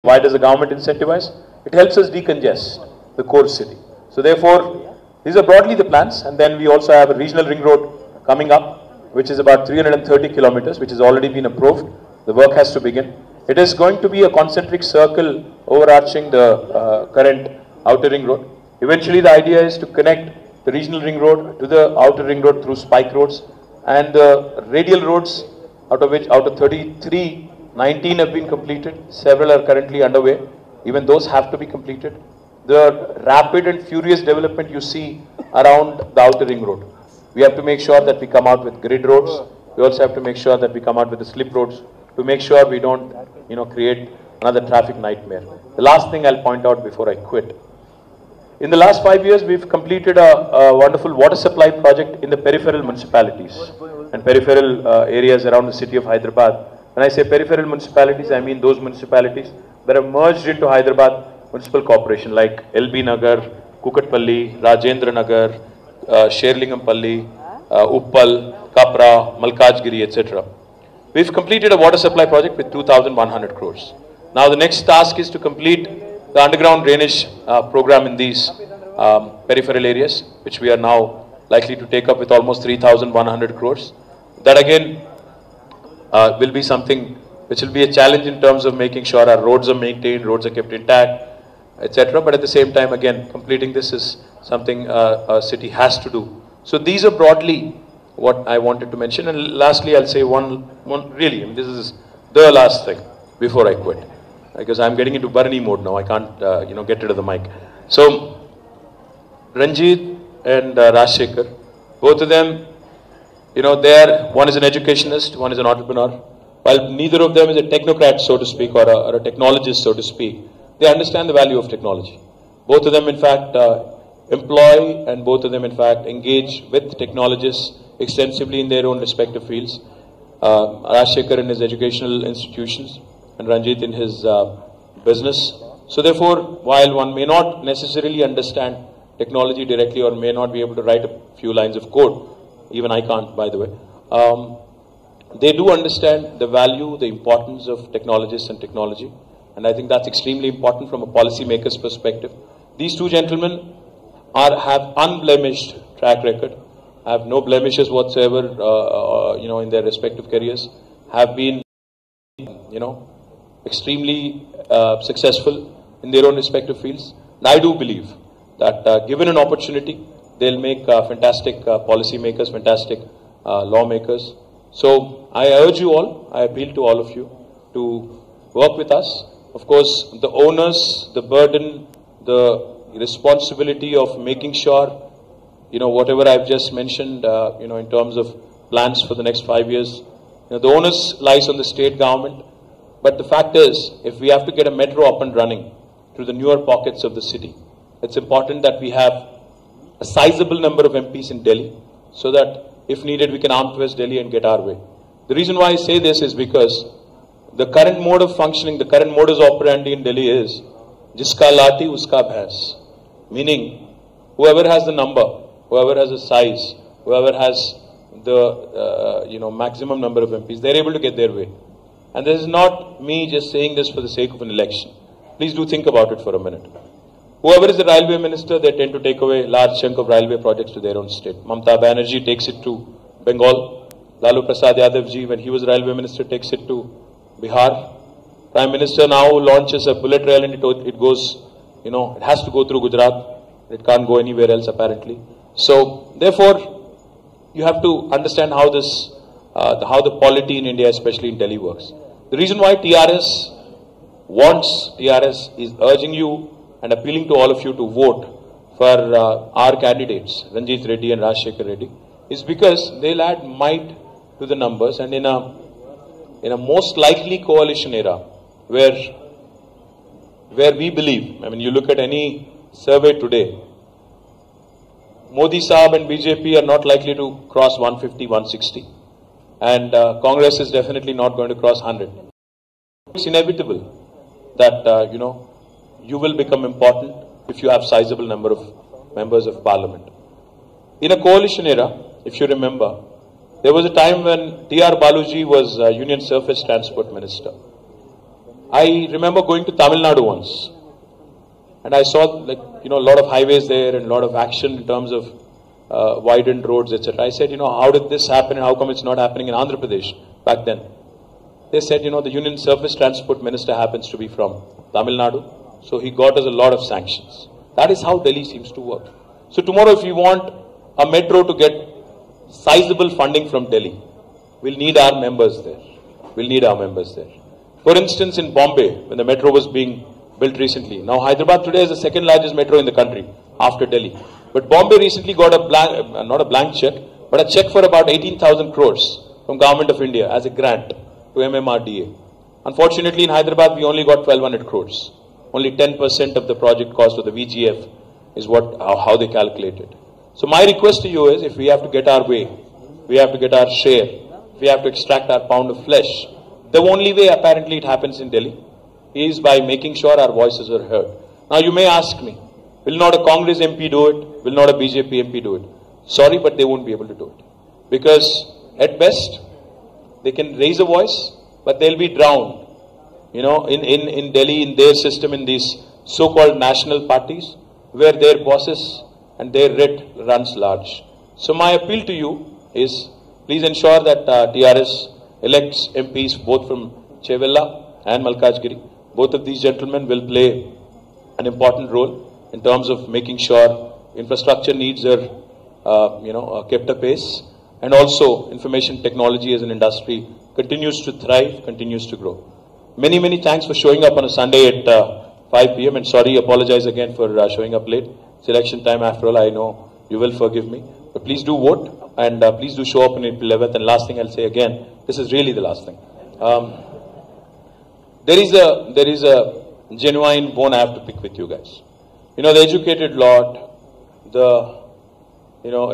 Why does the government incentivize? It helps us decongest the core city. So therefore, these are broadly the plans, and then we also have a regional ring road coming up, which is about 330 kilometers, which has already been approved. The work has to begin. It is going to be a concentric circle overarching the current outer ring road. Eventually, the idea is to connect the regional ring road to the outer ring road through spike roads, and the radial roads, out of 33, 19 have been completed. Several are currently underway. Even those have to be completed. The rapid and furious development you see around the outer ring road. We have to make sure that we come out with grid roads. We also have to make sure that we come out with the slip roads to make sure we don't, create another traffic nightmare. The last thing I'll point out before I quit. In the last 5 years, we've completed a wonderful water supply project in the peripheral municipalities and peripheral areas around the city of Hyderabad. When I say peripheral municipalities, I mean those municipalities that are merged into Hyderabad Municipal Corporation, like LB Nagar, Kukatpalli, Rajendra Nagar, Sherlingampalli, Uppal, Kapra, Malkajgiri, etc. We've completed a water supply project with 2,100 crores. Now the next task is to complete the underground drainage program in these peripheral areas, which we are now likely to take up with almost 3,100 crores. That again will be something which will be a challenge in terms of making sure our roads are maintained, roads are kept intact, etc. But at the same time, again, completing this is something a city has to do. So these are broadly what I wanted to mention. And lastly, I'll say one really, this is the last thing before I quit, because I'm getting into Barney mode now. I can't, get rid of the mic. So Ranjit and Rajshekhar, both of them, one is an educationist, one is an entrepreneur. While neither of them is a technocrat, so to speak, or a technologist, so to speak, they understand the value of technology. Both of them, in fact, employ, and both of them, in fact, engage with technologists extensively in their own respective fields. Rajshekhar in his educational institutions, and Ranjit in his business. So therefore, while one may not necessarily understand technology directly or may not be able to write a few lines of code, even I can't, by the way, they do understand the value, the importance of technologists and technology. And I think that's extremely important from a policymaker's perspective. These two gentlemen have unblemished track record, have no blemishes whatsoever, in their respective careers, have been, extremely successful in their own respective fields. And I do believe that given an opportunity, they'll make fantastic policymakers, fantastic lawmakers. So I urge you all, I appeal to all of you to work with us. Of course, the onus, the burden, the responsibility of making sure, whatever I've just mentioned, in terms of plans for the next 5 years, the onus lies on the state government. But the fact is, if we have to get a metro up and running through the newer pockets of the city, it's important that we have a sizable number of MPs in Delhi, so that if needed, we can arm twist Delhi and get our way. The reason why I say this is because the current mode of functioning, the current modus operandi in Delhi is jiska lati uska bhais, meaning whoever has the number, whoever has the size, whoever has the maximum number of MPs, they're able to get their way. And this is not me just saying this for the sake of an election. Please do think about it for a minute. Whoever is the railway minister, they tend to take away large chunk of railway projects to their own state. Mamata Banerjee takes it to Bengal. Lalu Prasad Yadav ji, when he was railway minister, takes it to Bihar. Prime Minister now launches a bullet rail and it goes, it has to go through Gujarat. It can't go anywhere else apparently. So therefore, you have to understand how how the polity in India, especially in Delhi, works. The reason why TRS is urging you and appealing to all of you to vote for our candidates, Ranjit Reddy and Rajshekhar Reddy, is because they'll add might to the numbers, and in a most likely coalition era, where we believe, you look at any survey today, Modi Saab and BJP are not likely to cross 150, 160, and Congress is definitely not going to cross 100. It's inevitable that, you will become important if you have sizable number of members of parliament. In a coalition era, if you remember, there was a time when T.R. Baluji was Union Surface Transport Minister. I remember going to Tamil Nadu once, and I saw a lot of highways there and a lot of action in terms of widened roads, etc. I said, how did this happen and how come it's not happening in Andhra Pradesh back then? They said, the Union Surface Transport Minister happens to be from Tamil Nadu, so he got us a lot of sanctions. That is how Delhi seems to work. So tomorrow if we want a metro to get sizable funding from Delhi, we'll need our members there. We'll need our members there. For instance, in Bombay, when the metro was being built recently, now Hyderabad today is the second largest metro in the country after Delhi. But Bombay recently got a blank, not a blank check, but a check for about 18,000 crores from Government of India as a grant to MMRDA. Unfortunately, in Hyderabad, we only got 1,200 crores. Only 10% of the project cost of the VGF is how they calculated. So my request to you is, if we have to get our way, we have to get our share, we have to extract our pound of flesh, the only way apparently it happens in Delhi is by making sure our voices are heard. Now you may ask me, will not a Congress MP do it? Will not a BJP MP do it? Sorry, but they won't be able to do it. Because at best, they can raise a voice, but they'll be drowned. In Delhi, in their system, in these so-called national parties, where their bosses and their writ runs large. So my appeal to you is, please ensure that TRS elects MPs both from Chevella and Malkajgiri. Both of these gentlemen will play an important role in terms of making sure infrastructure needs are kept apace, and also information technology as an industry continues to thrive, continues to grow. Many, many thanks for showing up on a Sunday at 5 p.m. and sorry, apologize again for showing up late. It's election time after all, I know you will forgive me. But please do vote and please do show up on April 11th. And last thing I'll say again, this is really the last thing. There is a genuine bone I have to pick with you guys. The educated lot,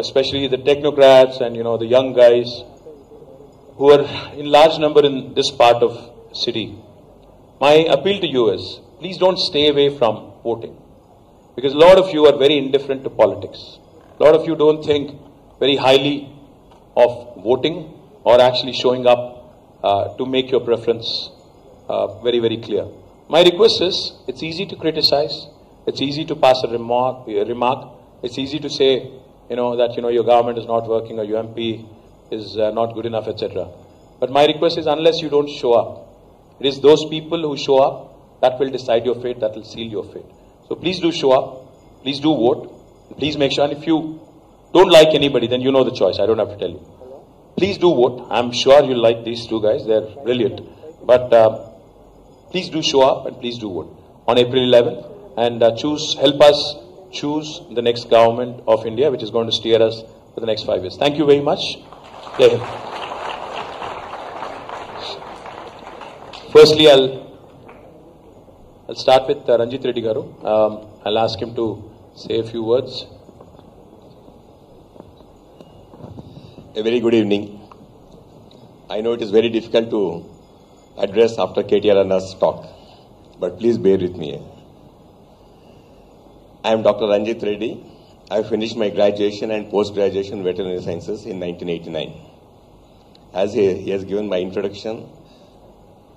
especially the technocrats and, the young guys who are in large number in this part of city. My appeal to you is, please don't stay away from voting. Because a lot of you are very indifferent to politics. A lot of you don't think very highly of voting or actually showing up to make your preference very, very clear. My request is, it's easy to criticize. It's easy to pass a remark. It's easy to say, that, your government is not working or your MP is not good enough, etc. But my request is, unless you don't show up, it is those people who show up that will decide your fate, that will seal your fate. So please do show up, please do vote, please make sure, and if you don't like anybody, then you know the choice, I don't have to tell you. Please do vote. I'm sure you'll like these two guys, they're brilliant. But please do show up and please do vote on April 11th and help us choose the next government of India, which is going to steer us for the next 5 years. Thank you very much. Jai Hind. Firstly, I'll start with Ranjit Reddy Garu. I'll ask him to say a few words. A very good evening. I know it is very difficult to address after KTR and us talk, but please bear with me. I am Dr. Ranjit Reddy. I finished my graduation and post-graduation in veterinary sciences in 1989. As he has given my introduction,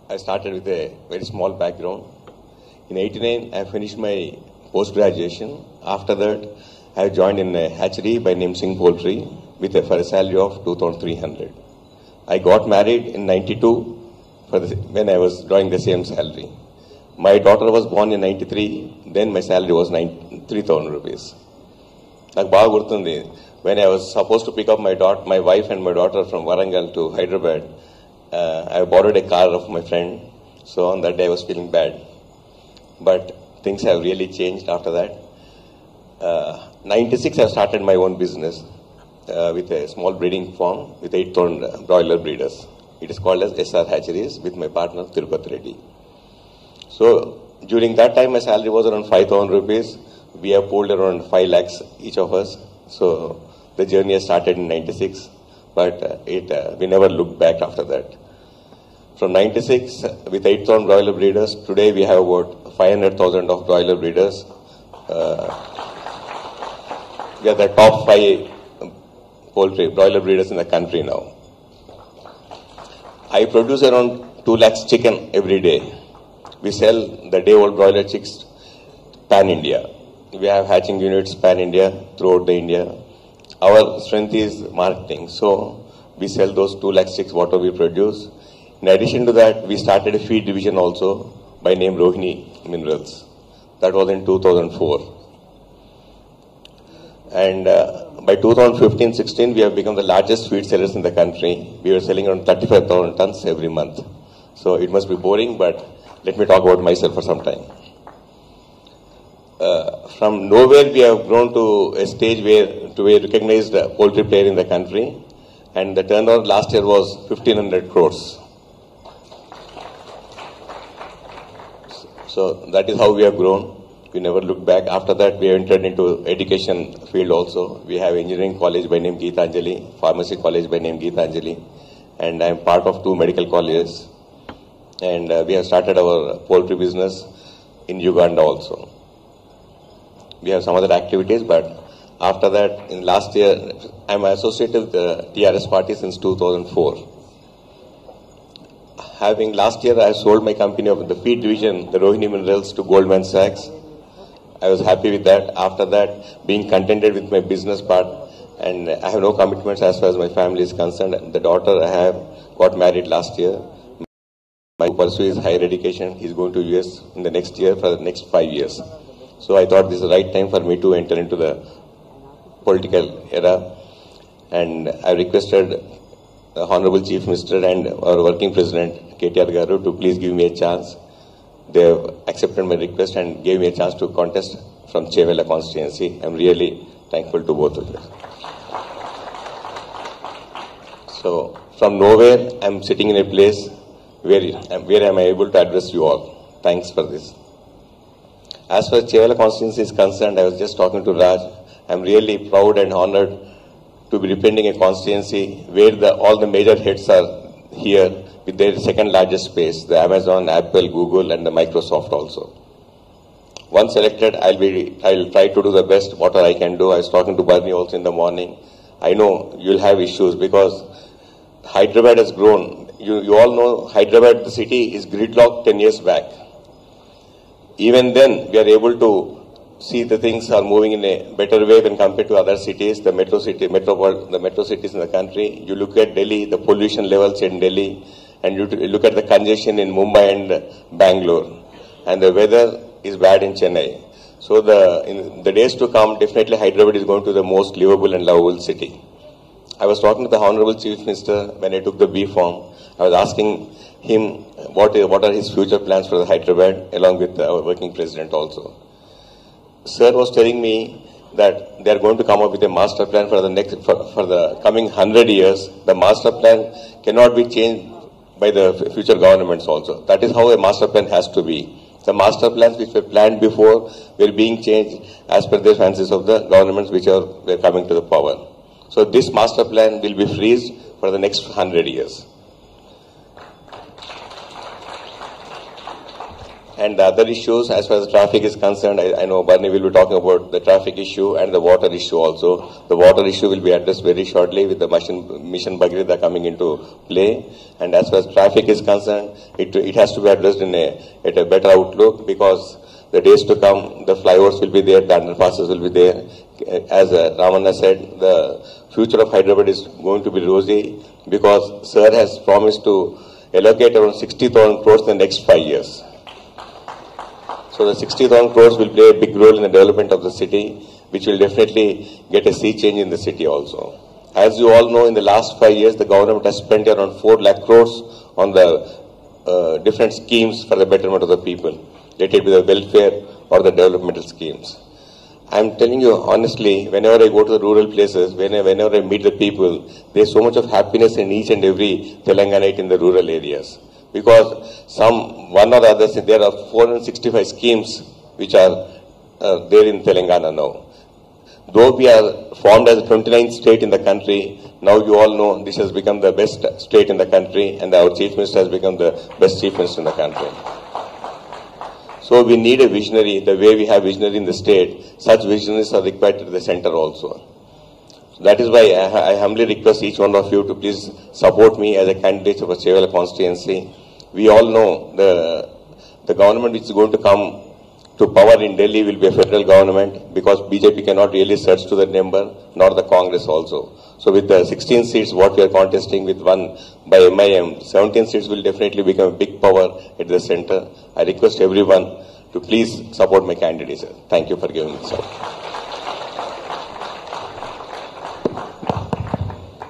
I started with a very small background. In 1989, I finished my post-graduation. After that, I joined in a hatchery by name Singh Poultry for a salary of 2,300. I got married in 92 when I was drawing the same salary. My daughter was born in 93, then my salary was 3,000 rupees. When I was supposed to pick up my wife and my daughter from Warangal to Hyderabad, I borrowed a car of my friend, so on that day I was feeling bad. But things have really changed after that. 96 I started my own business with a small breeding farm with 8,000 broiler breeders. It is called as SR Hatcheries with my partner Tirupati Reddy. So during that time my salary was around 5,000 rupees. We have pulled around 5 lakhs each of us. So the journey has started in 96, but we never looked back after that. From 96 with 8,000 broiler breeders, today we have about 500,000 of broiler breeders. We are the top 5 poultry broiler breeders in the country now. I produce around 2 lakhs chicken every day. We sell the day-old broiler chicks pan-India. We have hatching units pan-India, throughout the India. Our strength is marketing. So we sell those 2 lakh chicks, whatever we produce. In addition to that, we started a feed division also by name Rohini Minerals. That was in 2004. And by 2015-16, we have become the largest feed sellers in the country. We were selling around 35,000 tons every month. So it must be boring, but let me talk about myself for some time. From nowhere, we have grown to a stage where to be a recognized poultry player in the country. And the turnover last year was 1,500 crores. So that is how we have grown. We never looked back. After that, we entered into education field also. We have engineering college by name Geetanjali, pharmacy college by name Geetanjali, and I am part of 2 medical colleges. And we have started our poultry business in Uganda also. We have some other activities, but after that, in last year, I am associated with the TRS party since 2004. Having last year, I sold my company of the feed division, the Rohini Minerals, to Goldman Sachs. I was happy with that. After that, being contented with my business part, and I have no commitments as far as my family is concerned. The daughter I have got married last year. My pursuit is higher education. He's going to US in the next year for the next 5 years. So I thought this is the right time for me to enter into the political era, and I requested the Honorable Chief Minister and our working President KTR Garu to please give me a chance. They have accepted my request and gave me a chance to contest from Chevela constituency. I'm really thankful to both of you. So from nowhere, I'm sitting in a place where am I able to address you all. Thanks for this. As far as Chevela constituency is concerned, I was just talking to Raj. I'm really proud and honored to be representing a constituency where all the major heads are here with their second largest space, the Amazon, Apple, Google, and the Microsoft also. Once elected, I'll try to do the best, whatever I can do. I was talking to Barney also in the morning. I know you'll have issues because Hyderabad has grown. You all know Hyderabad, the city, is gridlocked 10 years back. Even then, we are able to see the things are moving in a better way when compared to other cities, the metro cities in the country. You look at Delhi, the pollution levels in Delhi, and you look at the congestion in Mumbai and Bangalore, and the weather is bad in Chennai. So in the days to come, definitely Hyderabad is going to be the most livable and lovable city. I was talking to the Honorable Chief Minister when I took the B form. I was asking him what are his future plans for the Hyderabad, along with our working President also. Sir was telling me that they are going to come up with a master plan for the coming 100 years. The master plan cannot be changed by the future governments also. That is how a master plan has to be. The master plans which were planned before were being changed as per the fancies of the governments which were coming to the power. So this master plan will be freezed for the next 100 years. And the other issues, as far as traffic is concerned, I know Barney will be talking about the traffic issue and the water issue also. The water issue will be addressed very shortly with the Mission Bhagirath coming into play. And as far as traffic is concerned, it has to be addressed at a better outlook, because the days to come, the flyovers will be there, the underpasses will be there. As Ramanna said, the future of Hyderabad is going to be rosy, because Sir has promised to allocate around 60,000 crores in the next 5 years. So the 60,000 crores will play a big role in the development of the city, which will definitely get a sea change in the city also. As you all know, in the last 5 years, the government has spent around 4 lakh crores on the different schemes for the betterment of the people, let it be the welfare or the developmental schemes. I'm telling you honestly, whenever I go to the rural places, whenever I meet the people, there's so much of happiness in each and every Telanganite in the rural areas. Because one or the other, there are 465 schemes which are there in Telangana now. Though we are formed as the 29th state in the country, now you all know this has become the best state in the country, and our Chief Minister has become the best Chief Minister in the country. So we need a visionary, the way we have visionary in the state. Such visionaries are required at the center also. That is why I humbly request each one of you to please support me as a candidate of a Chevela constituency. We all know the the government which is going to come to power in Delhi will be a federal government, because BJP cannot really search to the number, nor the Congress also. So with the 16 seats what we are contesting with one by MIM, 17 seats will definitely become a big power at the center. I request everyone to please support my candidacy. Thank you for giving me this opportunity.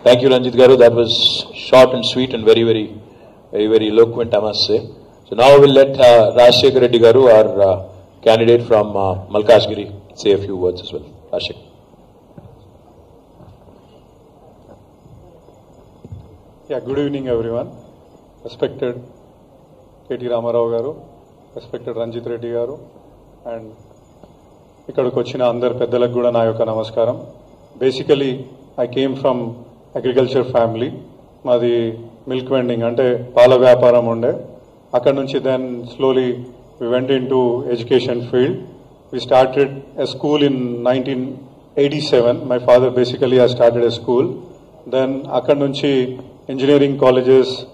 Thank you, Ranjit Garu. That was short and sweet and very eloquent, I must say. So now we'll let Rajshekhar Reddy Garu, our candidate from Malkajgiri, say a few words as well. Rajshekhar. Yeah, good evening everyone. Respected KT Ramarao Garu, respected Ranjit Reddy Garu, and ikkadiki vachina andaru peddalaku kuda na yokka namaskaram. Basically, I came from agriculture family. Madi milk vending ante pala vyaparam unde. Akkadi nunchi then slowly we went into education field. We started a school in 1987. My father basically has started a school. Then akkadi nunchi engineering colleges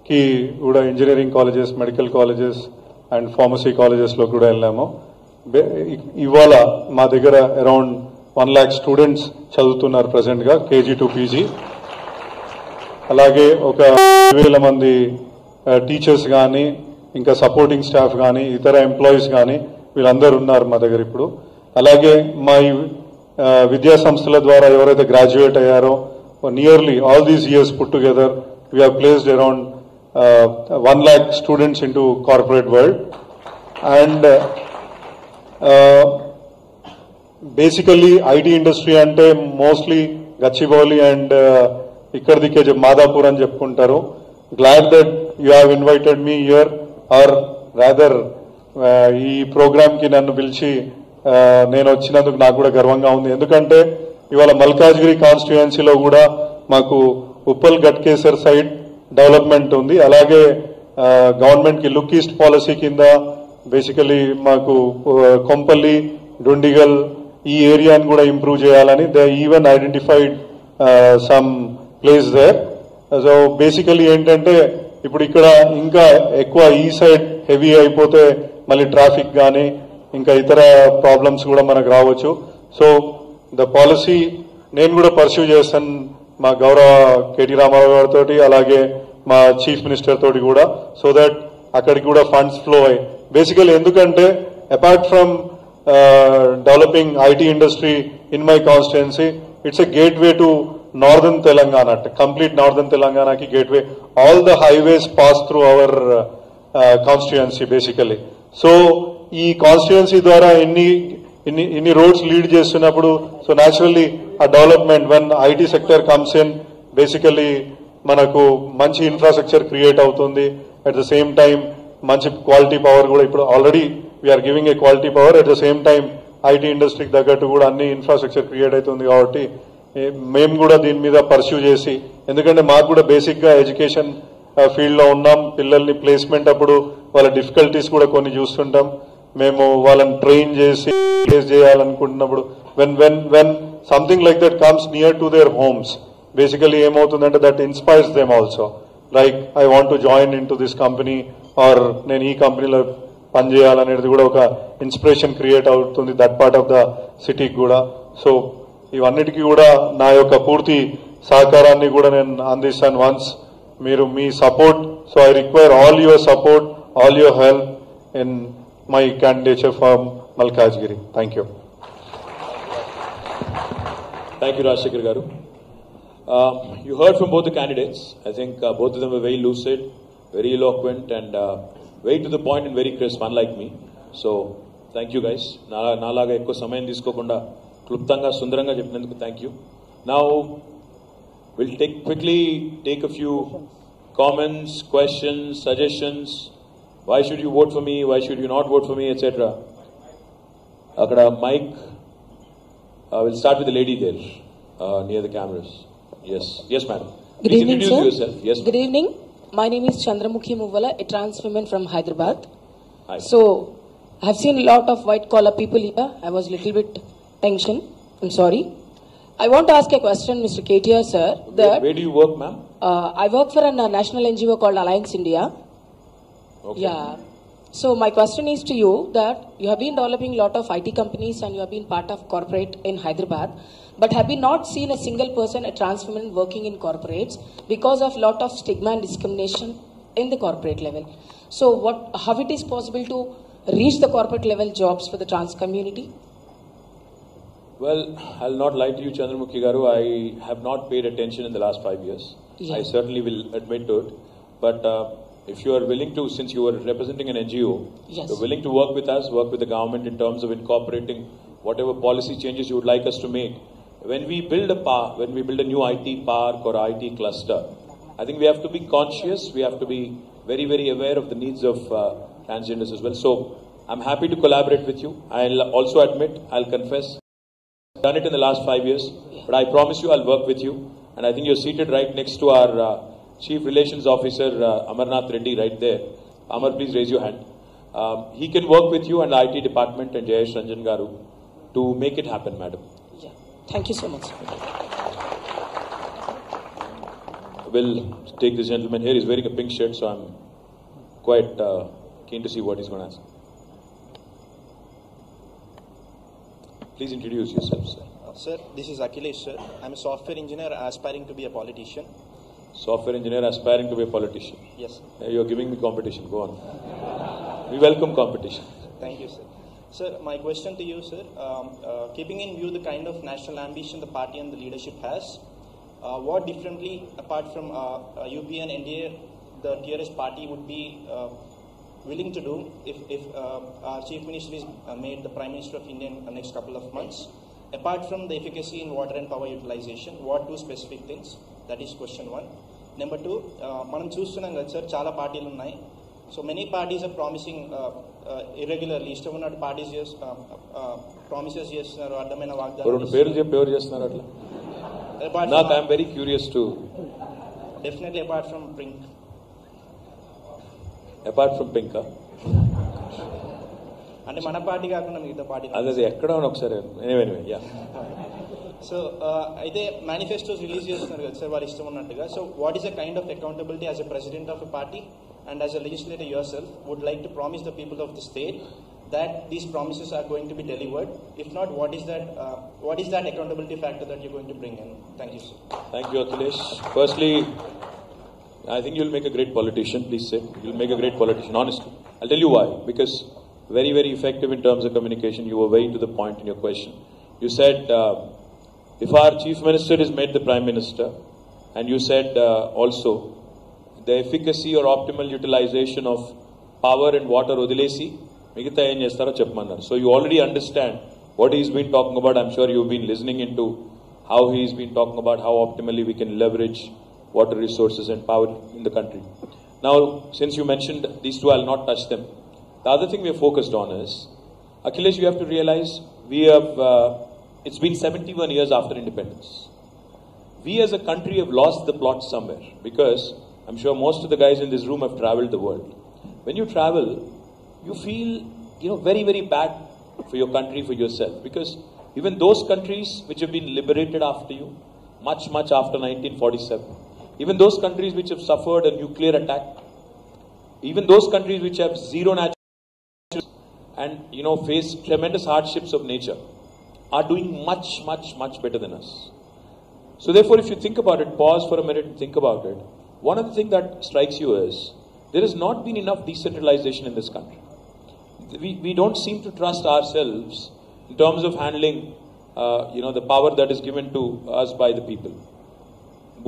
ki kuda engineering colleges, medical colleges and pharmacy colleges lo kuda ellamo. Ivala ma daggara around 1 lakh students చదువుతున్నారు present గా KG to PG. అలాగే ఒక 20,000 మంది teachers కానీ, ఇంకా supporting staff కానీ, ఇతర employees కానీ వీళ్ళందరూ ఉన్నారు మా దగ్గర ఇప్పుడు. అలాగే మా విద్యా సంస్థల ద్వారా ఎవరైతే గ్రాడ్యుయేట్ అయ్యారో nearly all these years put together we have placed around 1 lakh students into corporate world. And basically IT industry ante mostly Gachibowli and ikkadike Madhapur ani cheppuntaru. Glad that you have invited me here, or rather ee program ki nannu pilchi nenu vachinanduku naaku kuda garvanga undi. Endukante ivala Malkajgiri constituency lo kuda maaku Uppal Gatkesar side development undi. Alage government ki look east policy kinda basically maaku Kompalli, Dundigal ఈ ఏరియాని కూడా improve చేయాలని they even identified some place there. So basically ఏంటంటే ఇప్పుడు ఇక్కడ ఇంకా ఎక్కువ ఈ సైడ్ హెవీ అయిపోతే మళ్ళీ ట్రాఫిక్ కానీ ఇంకా ఇతర ప్రాబ్లమ్స్ కూడా మనకు రావచ్చు. సో ద పాలసీ నేను కూడా పర్స్యూ చేస్తాను మా గౌరవ కేటీ రామారావు గారితో, అలాగే మా చీఫ్ మినిస్టర్ తోటి కూడా, సో దట్ అక్కడికి కూడా ఫండ్స్ ఫ్లో అయ్యి బేసికలీ. ఎందుకంటే apart from developing IT industry in my constituency, it's a gateway to northern Telangana, complete northern Telangana ki gateway. All the highways pass through our constituency basically. So ee constituency dwara inni roads lead chestunnappudu, so naturally a development when IT sector comes in, basically manaku manchi infrastructure create avutundi. At the same time manchi quality power kuda ippudu already we are giving a quality power. At the same time IT industry తగ్గట్టు కూడా అన్ని infrastructure create అవుతుంది కాబట్టి మేము కూడా దీని మీద pursue చేసి, ఎందుకంటే మాకు కూడా బేసిక్ గా ఎడ్యుకేషన్ ఫీల్డ్ లో ఉన్నాం, పిల్లల్ని ప్లేస్మెంట్ అప్పుడు వాళ్ళ డిఫికల్టీస్ కూడా కొన్ని చూస్తుంటాం. మేము వాళ్ళని ట్రైన్ చేసి place చేయాలనుకుంటున్నప్పుడు when something like that comes near to their homes, basically ఏమవుతుందంటే that inspires them also, like I want to join into this company or నేను ఈ కంపెనీలో పనిచేయాలనేది కూడా ఒక ఇన్స్పిరేషన్ క్రియేట్ అవుతుంది దట్ పార్ట్ ఆఫ్ ద సిటీకి కూడా. సో ఇవన్నిటికీ కూడా నా యొక్క పూర్తి సహకారాన్ని కూడా నేను అందిస్తాను వన్స్ మీరు మీ support. So I require all your support, all your help in my candidature for Malkajgiri. Thank you. Thank you, Rajshekhar Garu. You heard from both the candidates. I think both of them were very lucid, very eloquent, and very to the point and very crisp, unlike me. So, thank you guys. Nalaga ekko samayam తీసుకోకుండా క్లుప్తంగా సుందరంగా చెప్పినందుకు thank you. Now, we'll quickly take a few comments, questions, suggestions. Why should you vote for me? Why should you not vote for me, etc. Akada mic. We'll start with the lady there, near the cameras. Yes, madam. Good evening, introduce sir. yourself. Yes, good evening. My name is Chandramukhi Muvala, a trans woman from Hyderabad. Hi. So, I have seen a lot of white collar people here. I was a little bit tension. I'm sorry. I want to ask a question, Mr. KTR, sir. Where do you work, ma'am? I work for a national NGO called Alliance India. Okay. Yeah. So my question is to you that you have been developing a lot of IT companies and you have been part of corporate in Hyderabad, but have been not seen a single person, a trans woman working in corporates because of lot of stigma and discrimination in the corporate level. So how it is possible to reach the corporate level jobs for the trans community? Well, I'll not lie to you, Chandramukhi Garu. I have not paid attention in the last 5 years. Yeah. I certainly will admit to it. But if you are willing to, since you are representing an NGO, yes, you're willing to work with us, work with the government in terms of incorporating whatever policy changes you would like us to make. When we build a new IT park or IT cluster, I think we have to be conscious. We have to be very, very aware of the needs of transgenders as well. So I'm happy to collaborate with you. I'll also admit, I'll confess, I've done it in the last 5 years, but I promise you I'll work with you. And I think you're seated right next to our Chief Relations Officer, Amarnath Reddy, right there. Amar, please raise your hand. He can work with you and the IT department and Jayesh Ranjan Garu to make it happen, madam. Yeah. Thank you so much. We'll take this gentleman here. He's wearing a pink shirt, so I'm quite keen to see what he's going to answer. Please introduce yourself, sir. Sir, this is Akhilesh, sir. I'm a software engineer aspiring to be a politician. Software engineer aspiring to be a politician? Yes, sir. You're giving me competition. Go on. We welcome competition. Thank you, sir. Sir, my question to you, sir, keeping in view the kind of national ambition the party and the leadership has, what differently, apart from UP and NDA, the TRS party would be willing to do if our Chief Minister is made the Prime Minister of India in the next couple of months? Apart from the efficacy in water and power utilization, what two specific things? That is question one. Number two, manam chustunam kada sir, chala parties unnai. So many parties are promising irregularly. Ishtamunadu parties promises chestunaru, addamaina vaagdanam. Perlu cheppi evaru chestunaru atla? Not, I am very curious to. Definitely apart from Pink. Apart from Pink, అంటే మన party కాకుండా మిగతా party అదే ఎక్కడ ఒకసారి anyway ya so అయితే manifestos release చేస్తున్నారు కదా సార్ వారి ఇష్టం ఉన్నట్టుగా so what is the kind of accountability as a president of a party and as a legislator yourself would like to promise the people of the state that these promises are going to be delivered? If not, what is that accountability factor that you're going to bring in? Thank you, sir. Thank you, Akhilesh. Firstly, I think you'll make a great politician. Please say you'll make a great politician. Honestly, I'll tell you why. Because very, very effective in terms of communication. You were very to the point in your question. You said if our Chief Minister is made the Prime Minister, and you said also the efficacy or optimal utilization of power and water odilesi. So you already understand what he's been talking about. I'm sure you've been listening into how he's been talking about how optimally we can leverage water resources and power in the country. Now, since you mentioned these two, I'll not touch them. The other thing we're focused on is, Akhilesh, you have to realize it's been 71 years after independence. We as a country have lost the plot somewhere because I'm sure most of the guys in this room have traveled the world. When you travel, you feel, very, very bad for your country, for yourself. Because even those countries which have been liberated after you, much, much after 1947, even those countries which have suffered a nuclear attack, even those countries which have zero natural resources and, face tremendous hardships of nature, are doing much, much, much better than us. So therefore, if you think about it, pause for a minute and think about it. One of the things that strikes you is, there has not been enough decentralization in this country. We don't seem to trust ourselves in terms of handling, the power that is given to us by the people.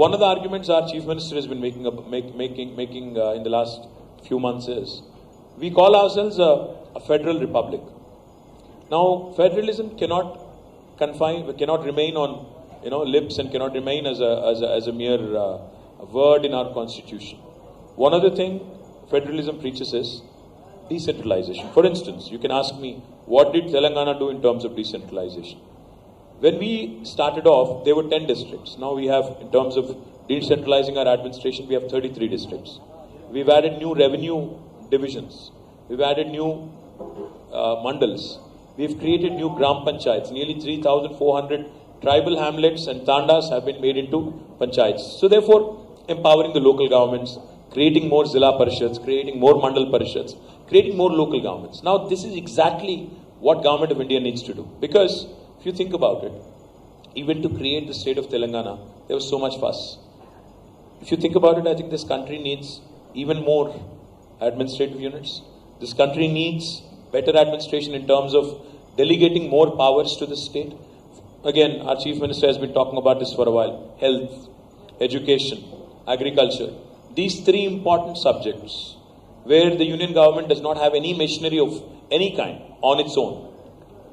One of the arguments our Chief Minister has been making in the last few months is, we call ourselves a federal republic. Now, federalism cannot remain on, lips and cannot remain as a mere word in our constitution. One other thing federalism preaches is decentralization. For instance, you can ask me, what did Telangana do in terms of decentralization? When we started off, there were 10 districts. Now we have, in terms of decentralizing our administration, we have 33 districts. We've added new revenue divisions. We've added new mandals. We've created new gram panchayats. Nearly 3,400 tribal hamlets and tandas have been made into panchayats. So therefore, empowering the local governments, creating more Zilla Parishads, creating more Mandal Parishads, creating more local governments. Now, this is exactly what Government of India needs to do. Because if you think about it, even to create the state of Telangana, there was so much fuss. If you think about it, I think this country needs even more administrative units. This country needs better administration in terms of delegating more powers to the state. Again, our Chief Minister has been talking about this for a while. Health, education, agriculture. These three important subjects where the union government does not have any machinery of any kind on its own,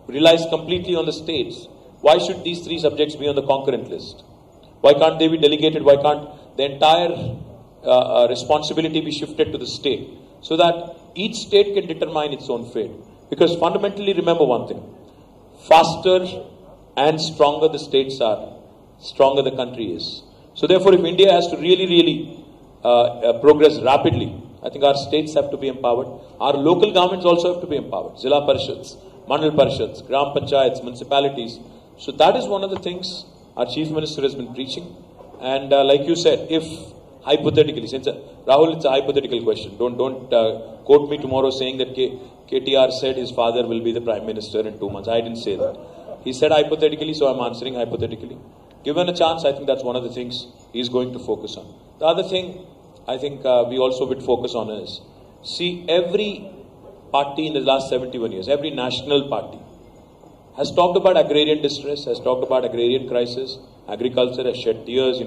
relies completely on the states. Why should these three subjects be on the concurrent list? Why can't they be delegated? Why can't the entire responsibility be shifted to the state so that each state can determine its own fate? Because fundamentally, remember one thing, faster and stronger the states are, stronger the country is. So therefore, if India has to really progress rapidly, I think our states have to be empowered. Our local governments also have to be empowered. Zilla Parishads, Mandal Parishads, Gram Panchayats, municipalities. So that is one of the things our Chief Minister has been preaching. And like you said, if hypothetically, since Rahul, it's a hypothetical question. Don't quote me tomorrow saying that KTR said his father will be the Prime Minister in 2 months. I didn't say that. He said hypothetically, so I'm answering hypothetically. Given a chance, I think that's one of the things he's going to focus on. The other thing I think we also would focus on is, see, every party in the last 71 years, every national party has talked about agrarian distress, has talked about agrarian crisis, agriculture has shed tears,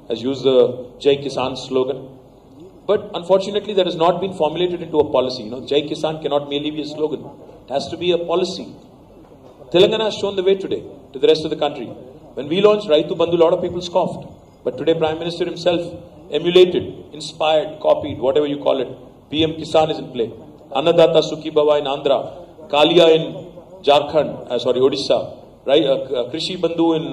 has used the Jai Kisan slogan. But unfortunately, that has not been formulated into a policy. Jai Kisan cannot merely be a slogan. It has to be a policy. Telangana has shown the way today to the rest of the country. When we launched Raitu Bandhu, a lot of people scoffed. But today, Prime Minister himself emulated, inspired, copied, whatever you call it. PM Kisan is in play. Annadata Sukhi Bhava in Andhra. Kalia in Jharkhand, Odisha. Right? Krishi Bandhu in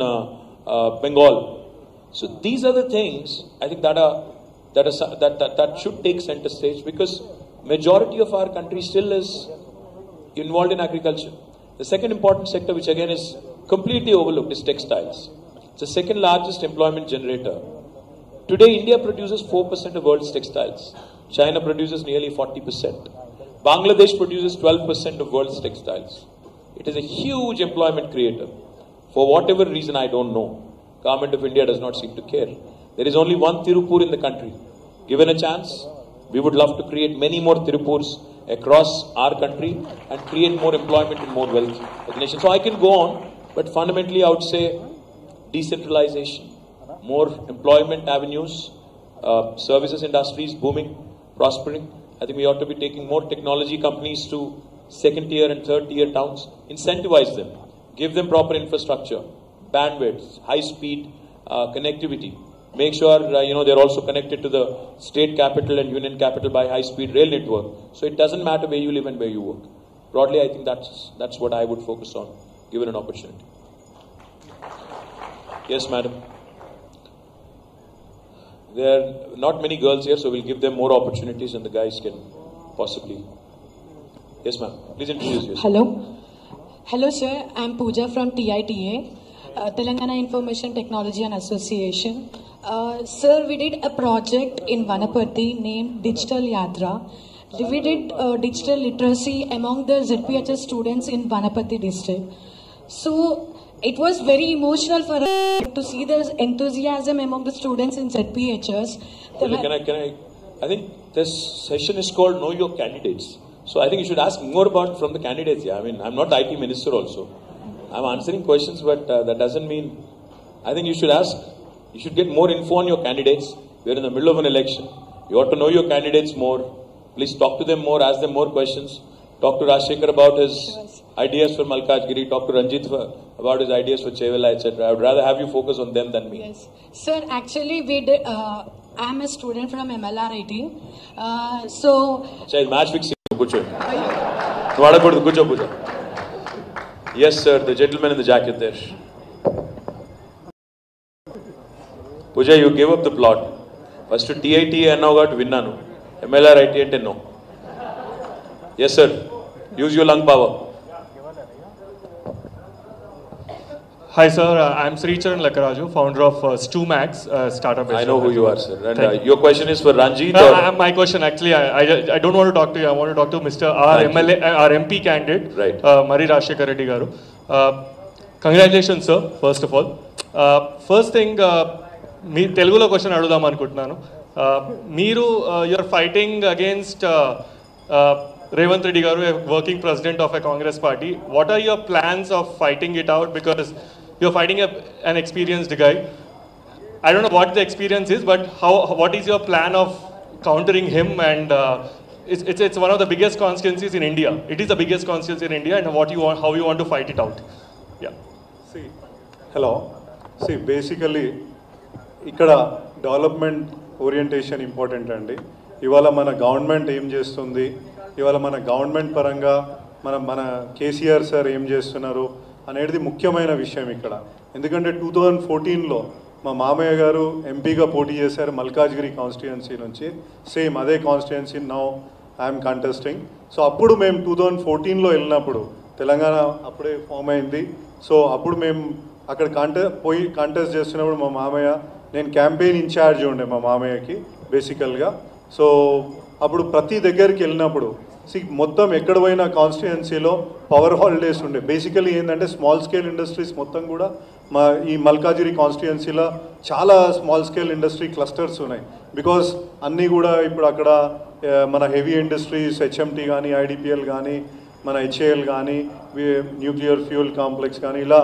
Bengal. So these are the things, I think, that should take center stage, because majority of our country still is involved in agriculture. The second important sector, which again is completely overlooked, is textiles. It's the second largest employment generator. Today, India produces 4% of world's textiles. China produces nearly 40%. Bangladesh produces 12% of world's textiles. It is a huge employment creator. For whatever reason, I don't know, Government of India does not seem to care. There is only one Tirupur in the country. Given a chance, we would love to create many more Tirupurs across our country and create more employment and more wealth for the nation. So I can go on, but fundamentally I would say decentralization, more employment avenues, services industries booming, prospering. I think we ought to be taking more technology companies to second tier and third tier towns, incentivize them, give them proper infrastructure, bandwidth, high speed connectivity. Make sure, they're also connected to the state capital and union capital by high-speed rail network. So it doesn't matter where you live and where you work. Broadly, I think that's what I would focus on, given an opportunity. Yes, madam. There are not many girls here, so we'll give them more opportunities and the guys can possibly. Yes, ma'am. Please introduce yourself. Hello. Hello, sir. I'm Pooja from TITA, Telangana Information Technology and Association. Sir, we did a project in Vanapati named Digital Yatra. We did digital literacy among the ZPHS students in Vanapati district. So it was very emotional for us to see the enthusiasm among the students in ZPHS. I think this session is called Know Your Candidates. So I think you should ask more about from the candidates. Yeah, I mean, I'm not the IT minister also. I'm answering questions, but that doesn't mean. I think you should ask. You should get more info on your candidates. We're in the middle of an election. You ought to know your candidates more. Please talk to them more, ask them more questions. Talk to Rajshekhar about his ideas for Malkajgiri. Talk to Ranjit about his ideas for Chevela, etc. I would rather have you focus on them than me. Yes. Sir, actually, we did. I'm a student from MLRIT. Match fixing. Yes, sir. The gentleman in the jacket there. Pooja, you gave up the plot. First to TIT and now got Vinnanu. MLRIT and no. Yes, sir. Use your lung power. Hi sir, I'm Sricharan Lakaraju, founder of Stumax startup. I know who you are, sir. And your question is for Ranjit? My question actually, I don't want to talk to you. I want to talk to Mr. our MP candidate, right? Mari Rashekar Reddy garu. Congratulations, sir. First of all, first thing, me Telugulo question adudam anukuntunnanu. Meeru you're fighting against Revant Reddy garu, a working president of a Congress party. What are your plans of fighting it out? Because you're fighting an experienced guy. I don't know what the experience is, but what is your plan of countering him? And it's one of the biggest constituencies in India. It is the biggest constituency in India, and how you want to fight it out? Yeah. See, hello. See, basically, ikkada development orientation important andi. Ivala mana government aim chestundi. Ivala mana government paranga mana KCR sir aim chestunaru అనేది ముఖ్యమైన విషయం ఇక్కడ. ఎందుకంటే 2014లో మా మామయ్య గారు ఎంపీగా పోటీ చేశారు మల్కాజ్గిరి కాన్స్టిట్యుయెన్సీ నుంచి. సేమ్ అదే constituency now I'm contesting. So అప్పుడు మేము 2014లో వెళ్ళినప్పుడు తెలంగాణ అప్పుడే ఫామ్ అయింది. సో అప్పుడు మేము అక్కడ కంటెస్ట్ చేస్తున్నప్పుడు మా మామయ్య, నేను క్యాంపెయిన్ ఇన్ఛార్జ్ ఉండే మా మామయ్యకి బేసికల్గా. సో అప్పుడు ప్రతి దగ్గరికి వెళ్ళినప్పుడు మొత్తం ఎక్కడ పోయిన కాన్స్టిట్యుయెన్సీలో పవర్ హాలిడేస్ ఉండే. బేసికలీ ఏంటంటే స్మాల్ స్కేల్ ఇండస్ట్రీస్ మొత్తం కూడా ఈ మల్కాజిరి కాన్స్టిట్యుయెన్సీలో చాలా స్మాల్ స్కేల్ ఇండస్ట్రీ క్లస్టర్స్ ఉన్నాయి. బికాస్ అన్నీ కూడా ఇప్పుడు అక్కడ మన హెవీ ఇండస్ట్రీస్ హెచ్ఎంటీ కానీ, ఐడిపిఎల్ కానీ, మన హెచ్ఏఎల్ కానీ, న్యూక్లియర్ ఫ్యూయల్ కాంప్లెక్స్ కానీ, ఇలా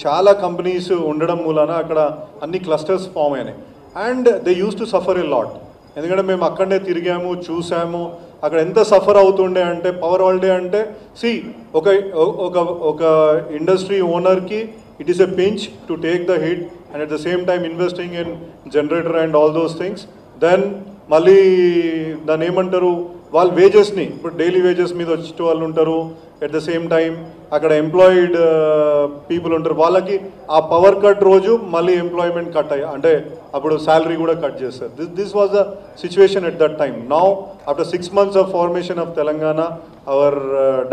చాలా కంపెనీస్ ఉండడం మూలన అక్కడ అన్ని క్లస్టర్స్ ఫామ్ అయినాయి. And they use to suffer a lot. ఎందుకంటే మేము అక్కడనే తిరిగాము, చూసాము, అక్కడ ఎంత సఫర్ అవుతుండే అంటే పవర్ హాలిడే అంటే ఒక ఇండస్ట్రీ ఓనర్కి it is a pinch to take the hit and at the same time investing in generator and all those things. Then మళ్ళీ దాన్ని ఏమంటారు, వాళ్ళ వేజెస్ని ఇప్పుడు డైలీ వేజెస్ మీద వచ్చే వాళ్ళు ఉంటారు. ఎట్ ద సేమ్ టైం అక్కడ ఎంప్లాయిడ్ పీపుల్ ఉంటారు. వాళ్ళకి ఆ పవర్ కట్ రోజు మళ్ళీ ఎంప్లాయ్మెంట్ కట్ అయ్యి అంటే అప్పుడు శాలరీ కూడా కట్ చేస్తారు. This was the situation at that time. Now after 6 months of formation of Telangana, our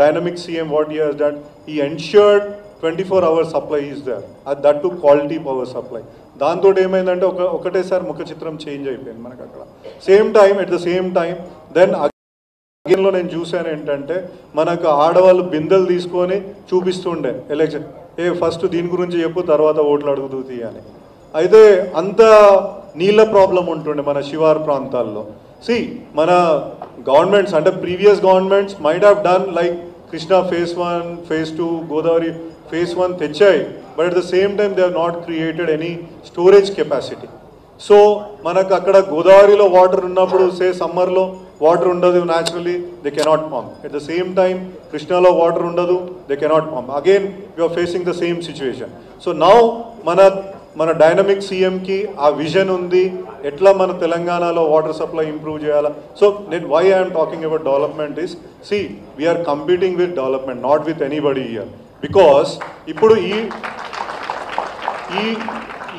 dynamic CM, what he has done, he ensured 24 hours supply is there. That too quality power supply. దాంతో ఏమైందంటే ఒకటేసారి ముఖ చిత్రం change అయిపోయింది మనకు అక్కడ. Same time at the same time then అగైన్లో నేను చూశాను ఏంటంటే మనకు ఆడవాళ్ళు బిందెలు తీసుకొని చూపిస్తుండే ఎలక్షన్, ఫస్ట్ దీని గురించి చెప్పు తర్వాత ఓట్లు అడుగుతూ తీయని. అయితే అంత నీళ్ళ ప్రాబ్లం ఉంటుండే మన శివారు ప్రాంతాల్లో. మన గవర్నమెంట్స్ అంటే previous governments might have done like Krishna phase 1, phase 2, Godavari phase 1 తెచ్చాయి. But at the same time they have not created any storage capacity. So మనకు అక్కడ గోదావరిలో వాటర్ ఉన్నప్పుడు సమ్మర్లో వాటర్ ఉండదు, naturally they cannot pump. At the same time కృష్ణాలో water ఉండదు, they cannot pump. Again you are facing the same situation. So now మన dynamic సీఎంకి ఆ విజన్ ఉంది, ఎట్లా మన తెలంగాణలో వాటర్ సప్లై ఇంప్రూవ్ చేయాలా. సో నేను why I'm talking about development is we're competing with development, not with anybody here. Because ఇప్పుడు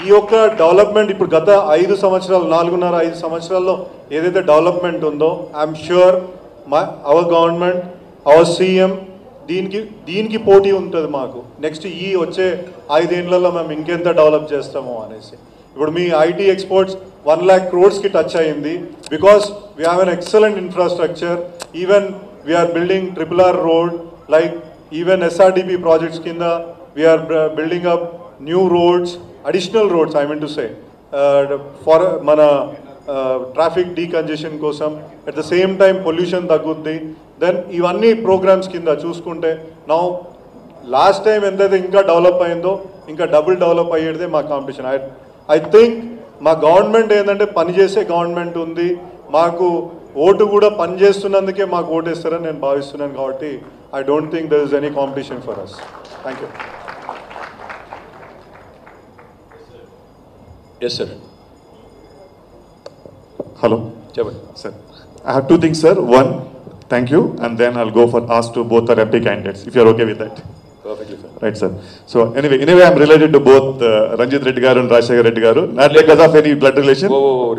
ఈ యొక్క డెవలప్మెంట్ ఇప్పుడు గత 5 సంవత్సరాలు 4.5-5 సంవత్సరాల్లో ఏదైతే డెవలప్మెంట్ ఉందో I'm sure our government, our CM దీనికి పోటీ ఉంటుంది మాకు. నెక్స్ట్ వచ్చే 5 ఏళ్లలో మేము ఇంకెంత డెవలప్ చేస్తామో అనేసి. ఇప్పుడు మీ IT exports 1 lakh crores touch అయింది because we have an excellent infrastructure. Even we're building RRR road, like even SRDP projects కింద we're building up new roads, additional roads I mean to say for మన traffic decongestion కోసం. At the same time pollution తగ్గుద్ది. Then ఇవన్నీ programmes కింద చూసుకుంటే now last time ఎంతైతే ఇంకా develop అయిందో ఇంకా డబుల్ డెవలప్ అయ్యేదే మా కాంపిటీషన్. ఐ థింక్ మా గవర్నమెంట్ ఏంటంటే పనిచేసే గవర్నమెంట్ ఉంది, మాకు ఓటు కూడా పనిచేస్తున్నందుకే మాకు ఓటేస్తారని నేను భావిస్తున్నాను. కాబట్టి I don't think there is any competition for us. Thank you. Yes, sir. Hello. Chevali. Sir, I have 2 things, sir. One, thank you, and then I'll go for ask to both our MP candidates, if you're okay with that. Perfectly, sir. Right, sir. So anyway, I'm related to both Ranjit Reddy garu and Rashekar Reddy garu, not because of any blood relation.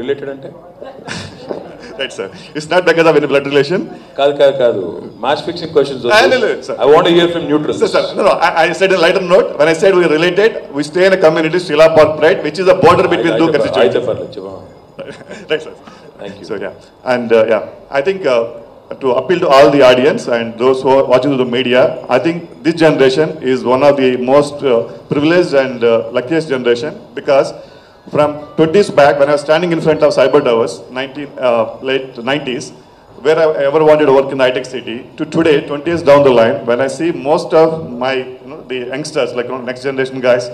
Related ante? Right, sir. It's not because of any blood relation. Kadu. Match fixing questions. No, sir. I want to hear from neutrals. Sir, no, I said a lighter note. When I said we are related, we stay in a community, Srila Park Pride, which is a border between two constituencies. Right, sir. Thank you. So, yeah. And, I think to appeal to all the audience and those who are watching the media, I think this generation is one of the most privileged and luckiest generation, because from 20s back, when I was standing in front of cyber towers, late 90s, where I ever wanted to work in the high-tech city, to today, 20 years down the line, when I see most of my, the youngsters, like next generation guys,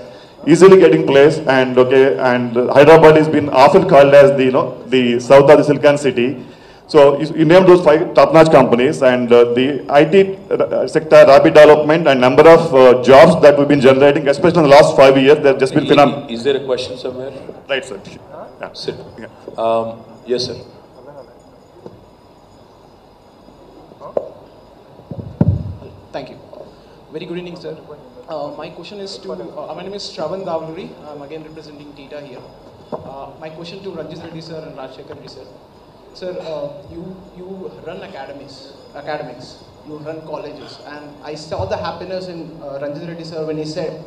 easily getting placed, and Hyderabad has been often called as the south of the Silicon City. So you name those 5 top-notch companies, and the IT sector, rapid development, and number of jobs that we've been generating, especially in the last 5 years, they've just been phenomenal. Is there a question somewhere? Right, sir. Yeah. Sit. Yeah. Yes, sir. Thank you. Very good evening, sir. My question is to, my name is Shravan Davluri. I'm again representing TITA here. My question to Ranjit Reddy sir and Rajshekhar Reddy sir. Sir, you run academics, you run colleges, and I saw the happiness in Ranjit Reddy sir when he said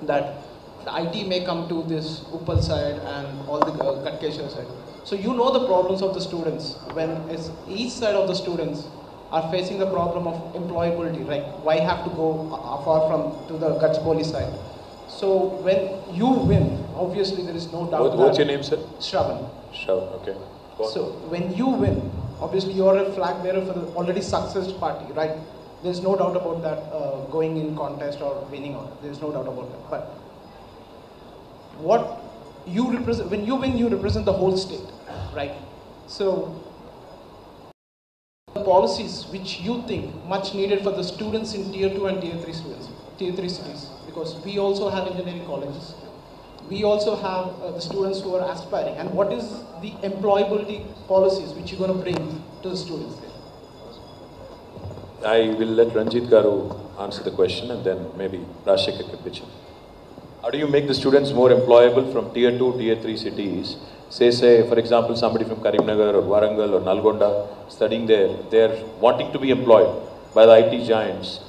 that the IT may come to this Uppal side and all the Katkeshwar side. So you know the problems of the students when each side of the students are facing the problem of employability, right? Why have to go far to the Gachibowli side? So when you win, obviously there is no doubt. What's your name, sir? Shravan. Shravan, okay. So when you win, obviously you are a flag bearer for the already success party, right? There's no doubt about that, going in contest or winning, there's no doubt about that. But what you represent, when you win, you represent the whole state, right? So the policies which you think much needed for the students in tier 2 and tier 3 cities, because we also have engineering colleges. We also have the students who are aspiring, and what is the employability policies which you're going to bring to the students there? I will let Ranjit Garu answer the question, and then maybe Rajshekhar can pitch in. How do you make the students more employable from tier 2, tier 3 cities? Say for example, somebody from Karimnagar or Warangal or Nalgonda studying there, they're wanting to be employed by the IT giants.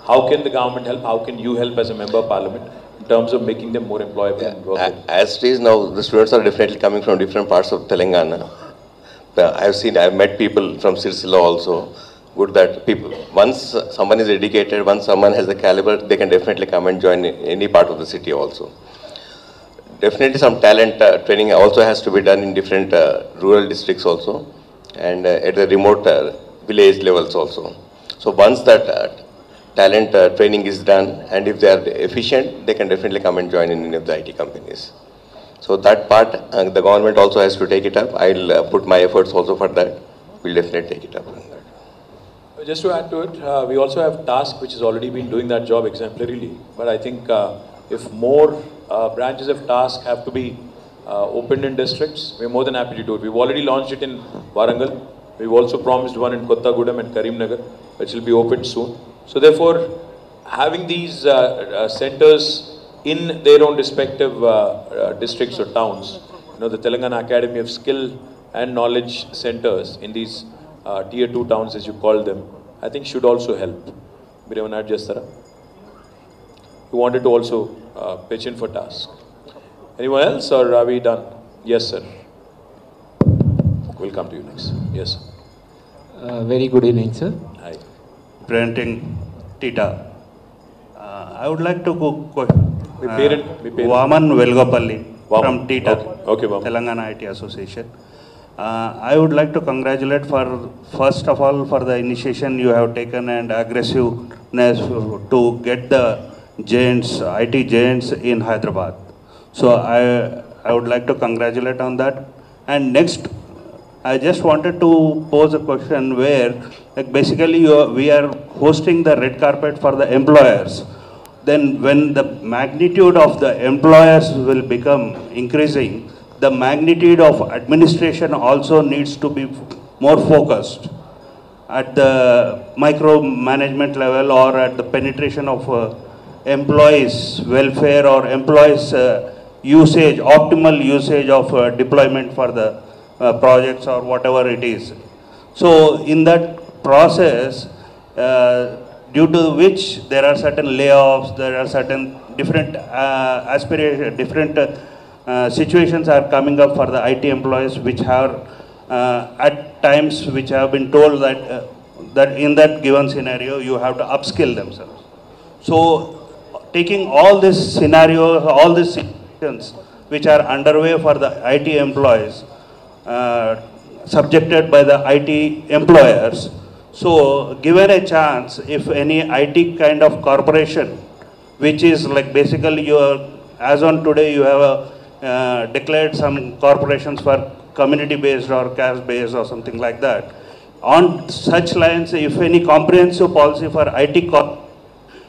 How can the government help? How can you help as a member of parliament in terms of making them more employable? And as it is now, the students are definitely coming from different parts of Telangana. I've met people from Sirsila also. Good that people, once someone is educated, once someone has the caliber, they can definitely come and join in any part of the city also. Definitely some talent training also has to be done in different rural districts also, and at the remote village levels also. So once that talent training is done, and if they are efficient, they can definitely come and join in any of the IT companies. So that part, the government also has to take it up. I'll put my efforts also for that. We'll definitely take it up. Just to add to it, we also have TASK, which has already been doing that job exemplarily. But I think if more branches of TASK have to be opened in districts, we're more than happy to do it. We've already launched it in Warangal. We've also promised one in Kottagudem and Karimnagar, which will be opened soon. So therefore, having these centers in their own respective districts or towns, the Telangana Academy of Skill and Knowledge Centers in these tier 2 towns, as you call them, I think should also help. You wanted to also pitch in for TASK. Anyone else, or are we done? Yes, sir. We'll come to you next. Yes. Very good evening, sir. Hi. Presenting TITA. I would like to go Vaman Velgopalli from TITA, okay, Telangana IT Association. I would like to congratulate first of all for the initiation you have taken and aggressiveness to get the giants, IT giants in Hyderabad. So I would like to congratulate on that. And next, I just wanted to pose a question where, like basically we are hosting the red carpet for the employers. Then when the magnitude of the employers will become increasing, the magnitude of administration also needs to be more focused at the micro management level or at the penetration of employees' welfare or employees' usage, optimal usage of deployment for the projects or whatever it is. So in that process, due to which there are certain layoffs, there are certain different situations are coming up for the IT employees, which have at times which have been told that that in that given scenario you have to upskill themselves. So taking all these scenarios, all these situations which are underway for the IT employees, subjected by the IT employers. So given a chance, if any IT kind of corporation, which is like basically as on today you have declared some corporations for community based or caste based or something like that. On such lines, if any comprehensive policy for IT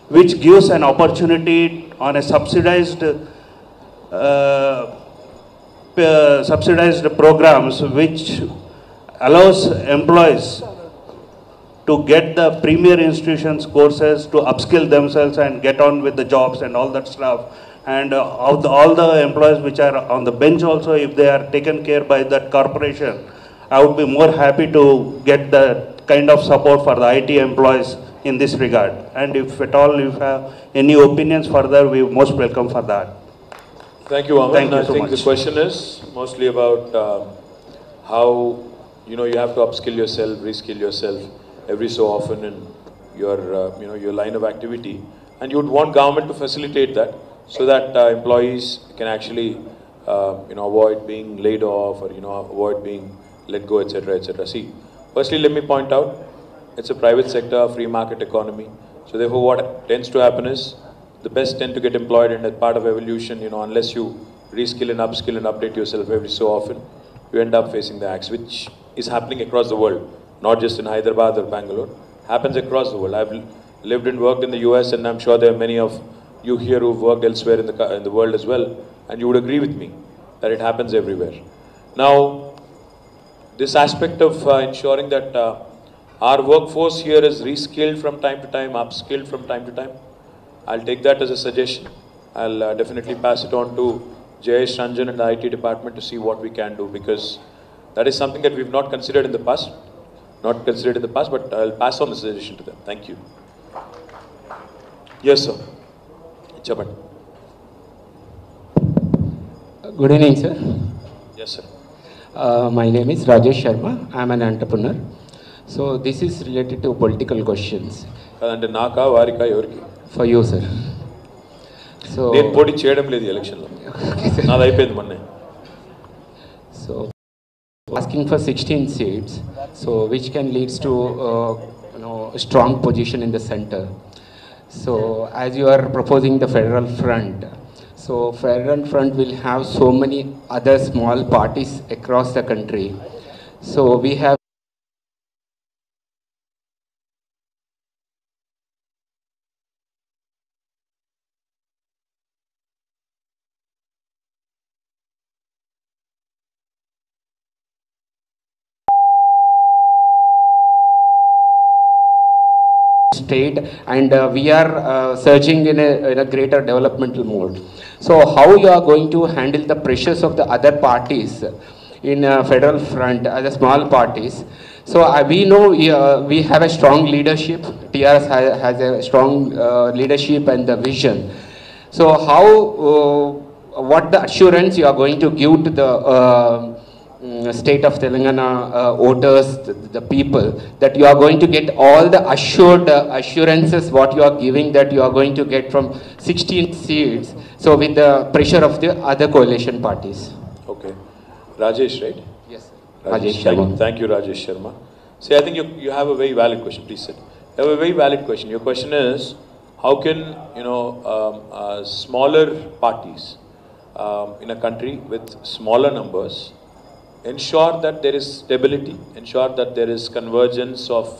which gives an opportunity on a subsidized programs which allows employees to get the premier institutions courses to upskill themselves and get on with the jobs and all that stuff. And all the employees which are on the bench also, if they are taken care by that corporation, I would be more happy to get the kind of support for the IT employees in this regard. And if at all you have any opinions further, we most welcome for that. Thank you, Aman. Thank you so I think much. the question is mostly about how you have to upskill yourself, reskill yourself every so often in your line of activity, and you would want government to facilitate that so that employees can actually avoid being laid off or avoid being let go, etc., etc. See, firstly, let me point out, it's a private sector, free market economy. So therefore, what tends to happen is the best tend to get employed, and as part of evolution, unless you reskill and upskill and update yourself every so often, you end up facing the axe, which is happening across the world, not just in Hyderabad or Bangalore. Happens across the world. I've lived and worked in the US, and I'm sure there are many of you here who've worked elsewhere in the world as well, and you would agree with me that it happens everywhere. Now, this aspect of ensuring that our workforce here is reskilled from time to time, upskilled from time to time, I'll take that as a suggestion. I'll definitely pass it on to Jayesh Ranjan and the IT department to see what we can do, because that is something that we've not considered in the past. But I'll pass on the suggestion to them. Thank you. Yes, sir. Chabat. Good evening, sir. Yes, sir. My name is Rajesh Sharma. I'm an entrepreneur. So this is related to political questions. For you, sir. So So asking for 16 seats, so which can leads to a strong position in the center. So as you are proposing the federal front, so federal front will have so many other small parties across the country. So we have state, and we are surging in a greater developmental mode. So how you are going to handle the pressures of the other parties in federal front as a small parties? So we know we have a strong leadership. TRS has a strong leadership and the vision. So how what the assurance you are going to give to the state of Telangana voters, the people, that you are going to get all the assurances what you are giving, that you are going to get from 16 seats, so with the pressure of the other coalition parties. Okay. Rajesh, right? Yes, sir. Rajesh Sharma. Thank you, Rajesh Sharma. See, I think you have a very valid question. Please sit. You have a very valid question. Your question is, how can smaller parties in a country with smaller numbers ensure that there is stability, ensure that there is convergence of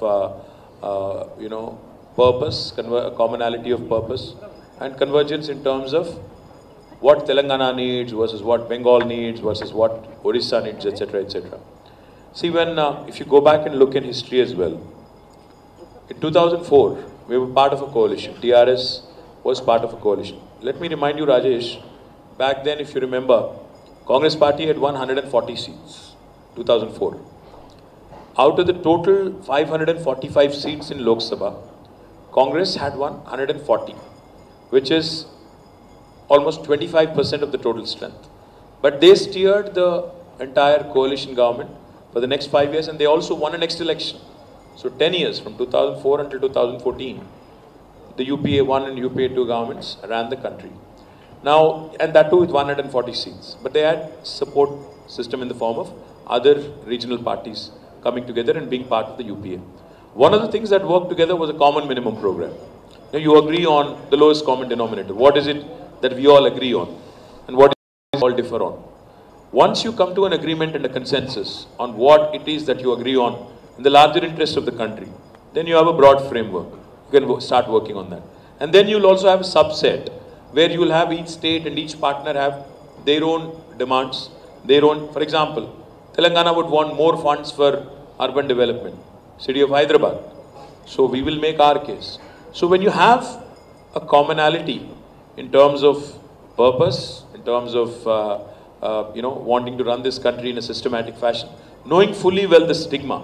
purpose, commonality of purpose, and convergence in terms of what Telangana needs versus what Bengal needs versus what Odisha needs, etc., etc. See, when if you go back and look in history as well, in 2004 we were part of a coalition. TRS was part of a coalition. Let me remind you, Rajesh, back then, if you remember, Congress party had 140 seats. 2004. Out of the total 545 seats in Lok Sabha, Congress had won 140, which is almost 25% of the total strength. But they steered the entire coalition government for the next 5 years, and they also won a next election. So 10 years, from 2004 until 2014, the UPA 1 and UPA 2 governments ran the country. Now, and that too with 140 seats. But they had support system in the form of other regional parties coming together and being part of the UPA. One of the things that worked together was a common minimum program. Now, you agree on the lowest common denominator. What is it that we all agree on? And what is all differ on? Once you come to an agreement and a consensus on what it is that you agree on in the larger interest of the country, then you have a broad framework. You can start working on that. And then you'll also have a subset where you will have each state and each partner have their own demands, their own. For example, Telangana would want more funds for urban development, city of Hyderabad. So we will make our case. So when you have a commonality in terms of purpose, in terms of wanting to run this country in a systematic fashion, knowing fully well the stigma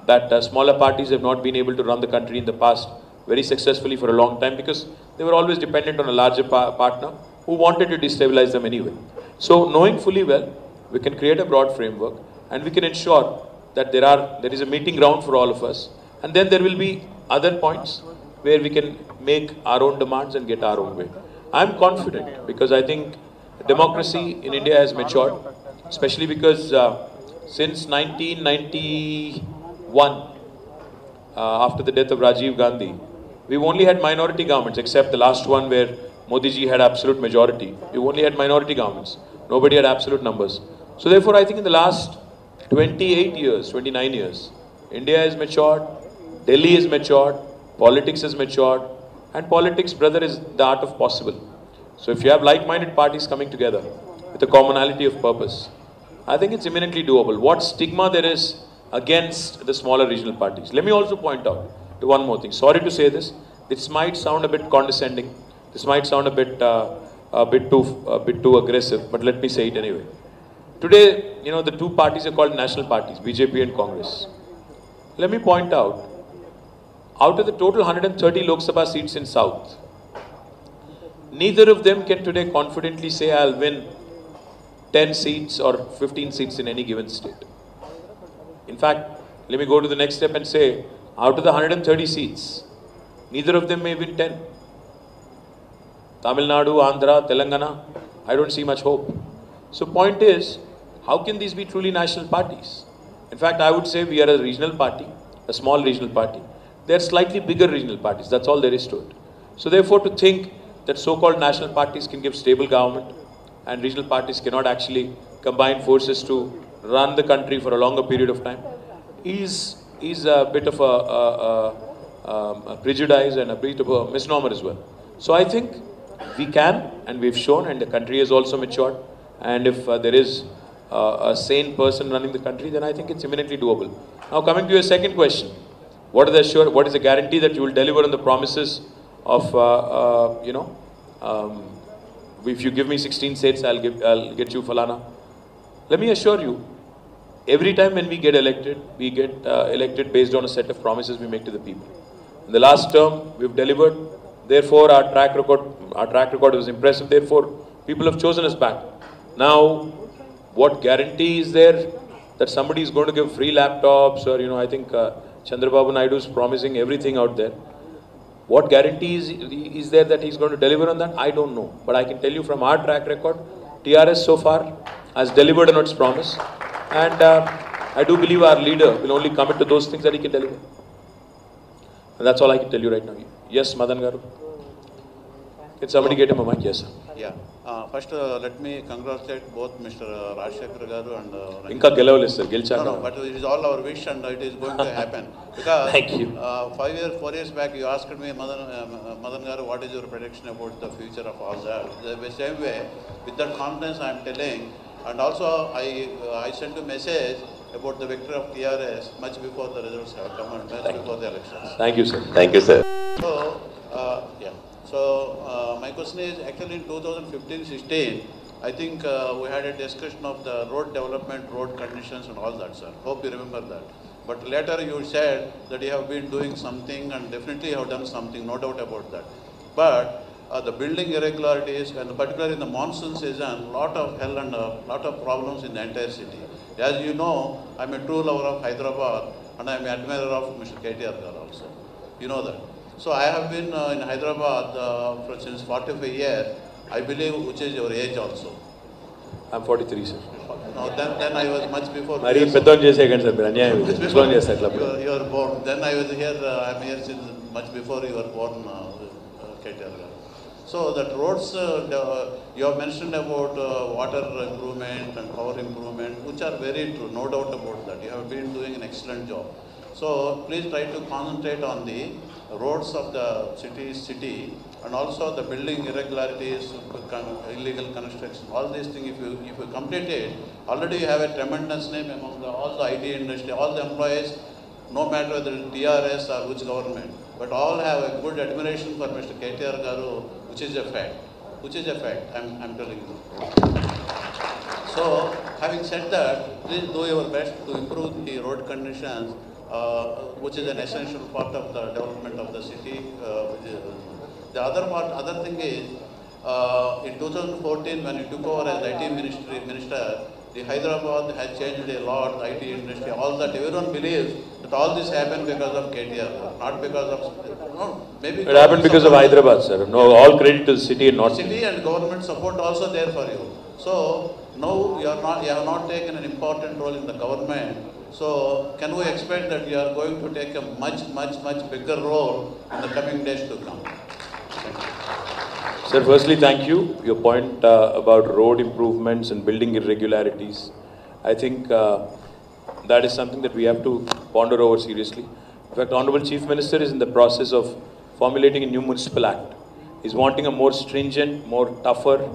that smaller parties have not been able to run the country in the past very successfully for a long time because they were always dependent on a larger partner who wanted to destabilize them anyway. So knowing fully well, we can create a broad framework and we can ensure that there is a meeting ground for all of us, and then there will be other points where we can make our own demands and get our own way. I'm confident because I think democracy in India has matured, especially because since 1991, after the death of Rajiv Gandhi, we've only had minority governments, except the last one where Modi ji had absolute majority. We've only had minority governments. Nobody had absolute numbers. So therefore, I think in the last 28 years, 29 years, India has matured, Delhi has matured, politics has matured, and politics, brother, is the art of possible. So if you have like-minded parties coming together with a commonality of purpose, I think it's eminently doable. What stigma there is against the smaller regional parties. Let me also point out to one more thing. Sorry to say this. This might sound a bit condescending. This might sound a bit too aggressive. But let me say it anyway. Today, the two parties are called national parties, BJP and Congress. Let me point out of the total 130 Lok Sabha seats in South, neither of them can today confidently say I'll win 10 seats or 15 seats in any given state. In fact, let me go to the next step and say, out of the 130 seats, neither of them may win 10. Tamil Nadu, Andhra, Telangana, I don't see much hope. So point is, how can these be truly national parties? In fact, I would say we are a regional party, a small regional party. They are slightly bigger regional parties. That's all there is to it. So therefore, to think that so-called national parties can give stable government and regional parties cannot actually combine forces to run the country for a longer period of time is a bit of a prejudice and a bit of a misnomer as well. So I think we can, and we've shown, and the country has also matured. And if there is a sane person running the country, then I think it's eminently doable. Now coming to your second question, what is the guarantee that you will deliver on the promises of, if you give me 16 seats, I'll get you Falana. Let me assure you, every time when we get elected elected based on a set of promises we make to the people. In the last term, we've delivered. Therefore, our track record was impressive. Therefore, people have chosen us back. Now, what guarantee is there that somebody is going to give free laptops or, I think Chandrababu Naidu is promising everything out there. What guarantee is there that he's going to deliver on that? I don't know. But I can tell you from our track record, TRS so far has delivered on its promise. And I do believe our leader will only commit to those things that he can deliver. And that's all I can tell you right now. Yes, Madan Garu. Can somebody get him a mic? Yes, sir. Yeah. First, let me congratulate both Mr. Rajshekhar Garu and Inka gelavale sir, gelchaka. No, but it is all our wish and it is going to happen. Because thank you. 4 years back, you asked me, Madan Garu, what is your prediction about the future of all that? The same way, with that confidence I am telling, and also I sent a message about the victory of TRS much before the results have come and much before the elections. Thank you, sir. Thank you, sir. So, my question is, actually in 2015-16, I think we had a discussion of the road development, road conditions and all that, sir. Hope you remember that. But later you said that you have been doing something and definitely you have done something, no doubt about that. But the building irregularities, and particularly in the monsoon season, lot of hell and lot of problems in the entire city. As you know, I'm a true lover of Hyderabad and I'm an admirer of Mr. KTR also. You know that. So I have been in Hyderabad since 45 years, I believe, which is your age also. I'm 43, sir. No, then I was much before. Mari peddon chesegandi sir, meer anyayam idi. Explain chesta club. You were born. Then I was here. I'm here since much before you were born, KTR. So that roads, you have mentioned about water improvement and power improvement, which are very true, no doubt about that. You have been doing an excellent job. So please try to concentrate on the roads of the city and also the building irregularities, illegal construction, all these things. If you complete it, already you have a tremendous name among all the IT industry, all the employees, no matter whether TRS or which government, but all have a good admiration for Mr. KTR Garu, which is a fact. Which is a fact, I'm telling you. So, having said that, please do your best to improve the road conditions, which is an essential part of the development of the city. The other thing is, in 2014, when you took over as IT minister, the Hyderabad has changed a lot, the IT industry, all that. Everyone believes that all this happened because of KTR, not because of, no, maybe. It happened because of Hyderabad, sir. No, all credit to the city and not. City and government support also there for you. So, now you have not taken an important role in the government. So, can we expect that you are going to take a much bigger role in the coming days to come? Sir, firstly, thank you. Your point about road improvements and building irregularities, I think that is something that we have to ponder over seriously. In fact, Honorable Chief Minister is in the process of formulating a new municipal act. He's wanting a more stringent, more tougher,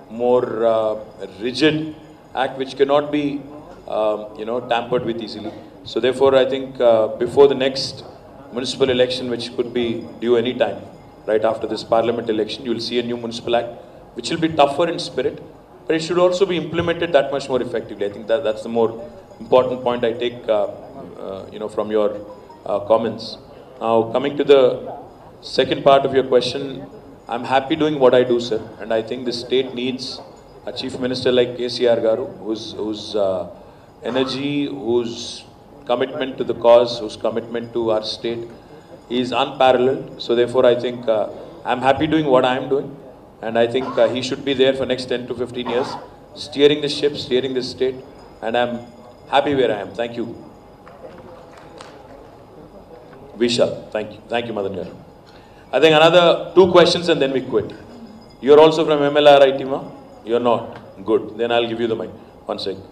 more rigid act which cannot be, tampered with easily. So therefore, I think before the next municipal election, which could be due any time, right after this parliament election, you will see a new municipal act which will be tougher in spirit, but it should also be implemented that much more effectively. I think that's the more important point I take, from your comments. Now, coming to the second part of your question, I'm happy doing what I do, sir, and I think the state needs a chief minister like KCR Garu, whose energy, whose commitment to the cause, whose commitment to our state is unparalleled. So therefore, I think I'm happy doing what I am doing, and I think he should be there for next 10 to 15 years, steering the ship, steering the state, and I'm happy where I am. Thank you. Vishal, thank you. Thank you, Madan Garu. I think another 2 questions and then we quit. You're also from MLR Itima? You're not? Good. Then I'll give you the mic. One second.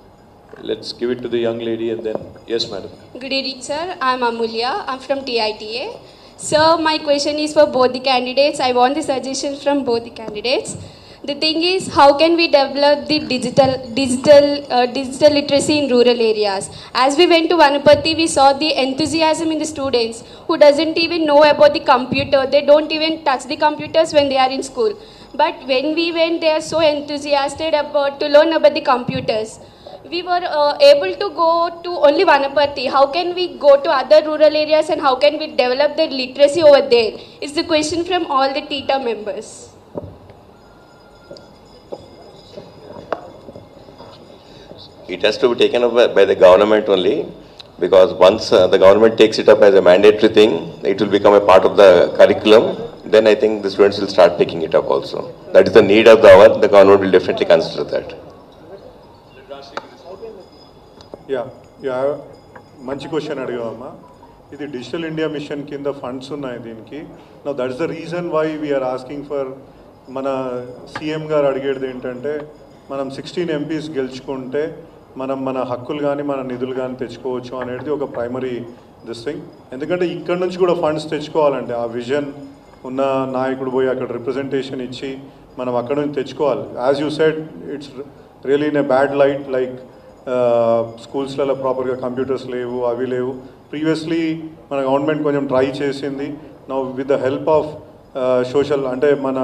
Let's give it to the young lady and then, yes madam. Good evening sir, I'm Amulya, I'm from TITA. Sir, my question is for both the candidates. I want the suggestions from both the candidates. The thing is, how can we develop the digital literacy in rural areas? As we went to Vanapati, we saw the enthusiasm in the students who doesn't even know about the computer. They don't even touch the computers when they are in school. But when we went, they are so enthusiastic to learn about the computers. We were able to go to only Vanapati. How can we go to other rural areas and how can we develop the literacy over there? It's the question from all the TITA members. It has to be taken up by the government only, because once the government takes it up as a mandatory thing, it will become a part of the curriculum. Then I think the students will start picking it up also. That is the need of the hour. The government will definitely consider that. Yeah, manchi question adigavamma. This Digital India Mission kinda funds unnai deeniki. Now that's the reason why we are asking for mana CM garu adigedi entante manam 16 MPs gelchukunte మనం మన హక్కులు కానీ మన నిధులు కానీ తెచ్చుకోవచ్చు అనేది ఒక ప్రైమరీ దిస్ థింగ్. ఎందుకంటే ఇక్కడ నుంచి కూడా ఫండ్స్ తెచ్చుకోవాలంటే ఆ విజన్ ఉన్న నాయకుడు పోయి అక్కడ రిప్రజెంటేషన్ ఇచ్చి మనం అక్కడ నుంచి తెచ్చుకోవాలి. As you said, it's really in a bad light, like స్కూల్స్లలో ప్రాపర్గా కంప్యూటర్స్ లేవు, అవి లేవు. ప్రీవియస్లీ మన గవర్నమెంట్ కొంచెం ట్రై చేసింది. Now with the help of social అంటే మన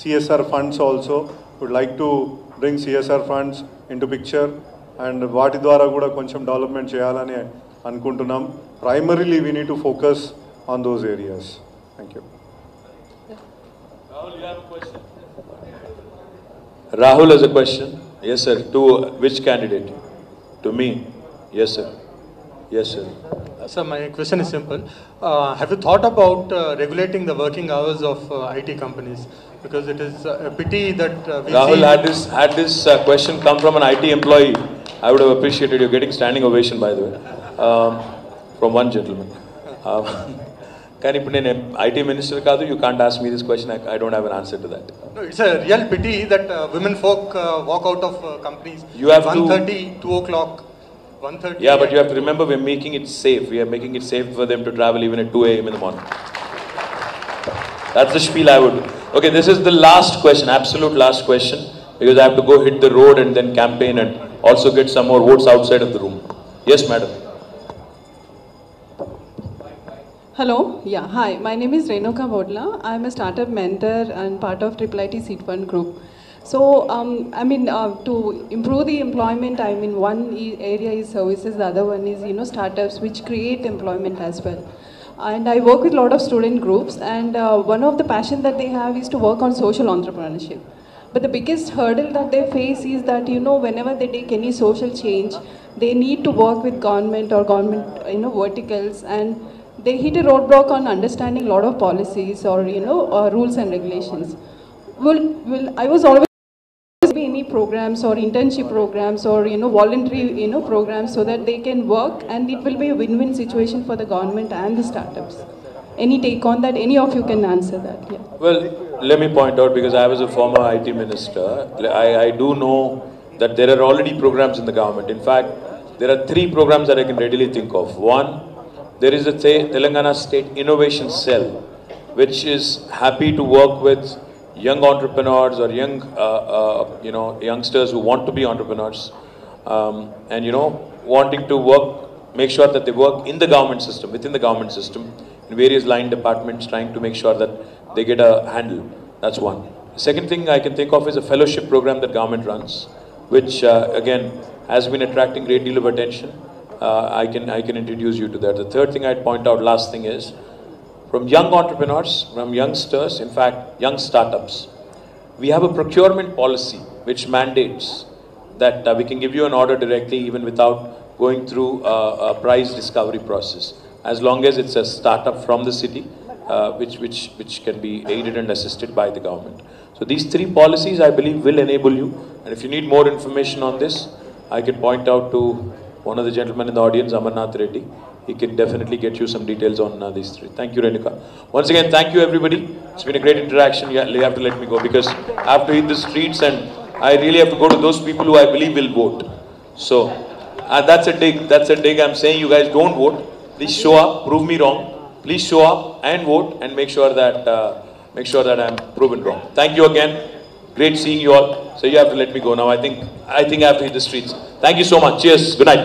CSR funds also would like to bring CSR funds into picture and వాటి ద్వారా కూడా కొంచెం డెవలప్మెంట్ చేయాలని అనుకుంటున్నాం. Primarily we need to focus on those areas. Thank you. Rahul, you have a question? Rahul has a question. Yes, sir. To which candidate? To me. Yes, sir. Yes, sir. Sir, my question is simple. Have you thought about regulating the working hours of IT companies? Because it is a pity that we Rahul, see... had this question come from an IT employee, I would have appreciated you getting standing ovation, by the way, from one gentleman. Can you put in IT minister, Kadu? You can't ask me this question. I don't have an answer to that. No, it's a real pity that women folk walk out of companies. You have 1:30, 2 o'clock. 1:30. Yeah, but you have to remember we're making it safe. We are making it safe for them to travel even at 2 a.m. in the morning. That's the spiel I would do. Okay, this is the last question, absolute last question, because I have to go hit the road and then campaign and also get some more votes outside of the room. Yes, madam. Hello. Yeah. Hi. My name is Renuka Vodla. I'm a startup mentor and part of IIIT Seed Fund Group. So, to improve the employment, one area is services, the other one is, startups which create employment as well. And I work with a lot of student groups, and one of the passion that they have is to work on social entrepreneurship. But the biggest hurdle that they face is that, whenever they take any social change, they need to work with government or government, verticals, and they hit a roadblock on understanding a lot of policies or, rules and regulations. I was always be any programs or internship programs or voluntary programs so that they can work, and it will be a win-win situation for the government and the startups. Any take on that? Any of you can answer that? Yeah. Well, let me point out, because I was a former IT minister, I do know that there are already programs in the government. In fact, there are 3 programs that I can readily think of. One, there is a Telangana State Innovation Cell, which is happy to work with young entrepreneurs or young, youngsters who want to be entrepreneurs, and wanting to work, make sure that they work in the government system, within the government system, in various line departments, trying to make sure that they get a handle. That's one. The second thing I can think of is a fellowship program that government runs, which again has been attracting great deal of attention. I can introduce you to that. The third thing I'd point out, last thing is, from young entrepreneurs, from youngsters, in fact, young startups, we have a procurement policy which mandates that we can give you an order directly even without going through a price discovery process, as long as it's a startup from the city, which can be aided and assisted by the government. So these 3 policies, I believe, will enable you. And if you need more information on this, I can point out to one of the gentlemen in the audience, Amarnath Reddy. He can definitely get you some details on these 3. Thank you, Renuka. Once again, thank you, everybody. It's been a great interaction. You have to let me go because I have to hit the streets and I really have to go to those people who I believe will vote. So that's a dig. That's a dig. I'm saying you guys don't vote. Please show up. Prove me wrong. Please show up and vote and make sure that I'm proven wrong. Thank you again. Great seeing you all. So you have to let me go now. I think I have to hit the streets. Thank you so much. Cheers. Good night.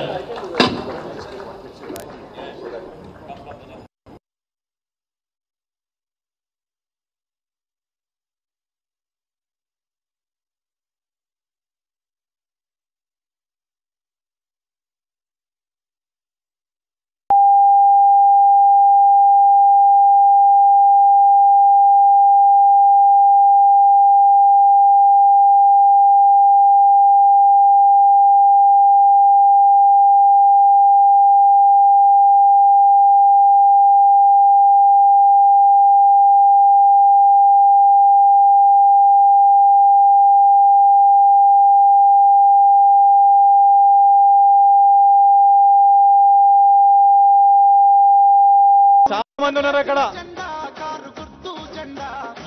చాలా మంది ఉన్నారు అక్కడ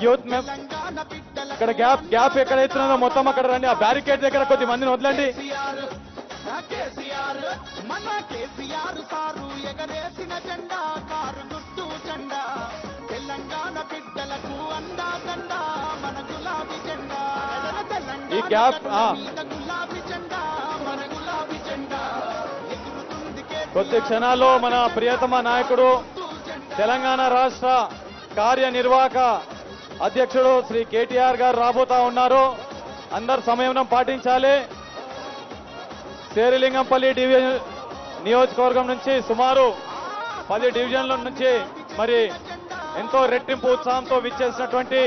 youth ఇక్కడ gap ఎక్కడ ఇస్తున్నారో మొత్తం అక్కడ రండి. ఆ బ్యారికేడ్ దగ్గర కొద్ది మందిని వదలండి. ఈ గ్యాప్ కొద్ది క్షణాల్లో మన ప్రియతమ నాయకుడు తెలంగాణ రాష్ట్ర కార్యనిర్వాహక అధ్యక్షుడు శ్రీ KTR గారు రాబోతా ఉన్నారు. అందరు సంయమనం పాటించాలి. శేరిలింగంపల్లి డివిజన్ నియోజకవర్గం నుంచి సుమారు 10 డివిజన్ల నుంచి మరి ఎంతో రెట్టింపు ఉత్సాహంతో విచ్చేసినటువంటి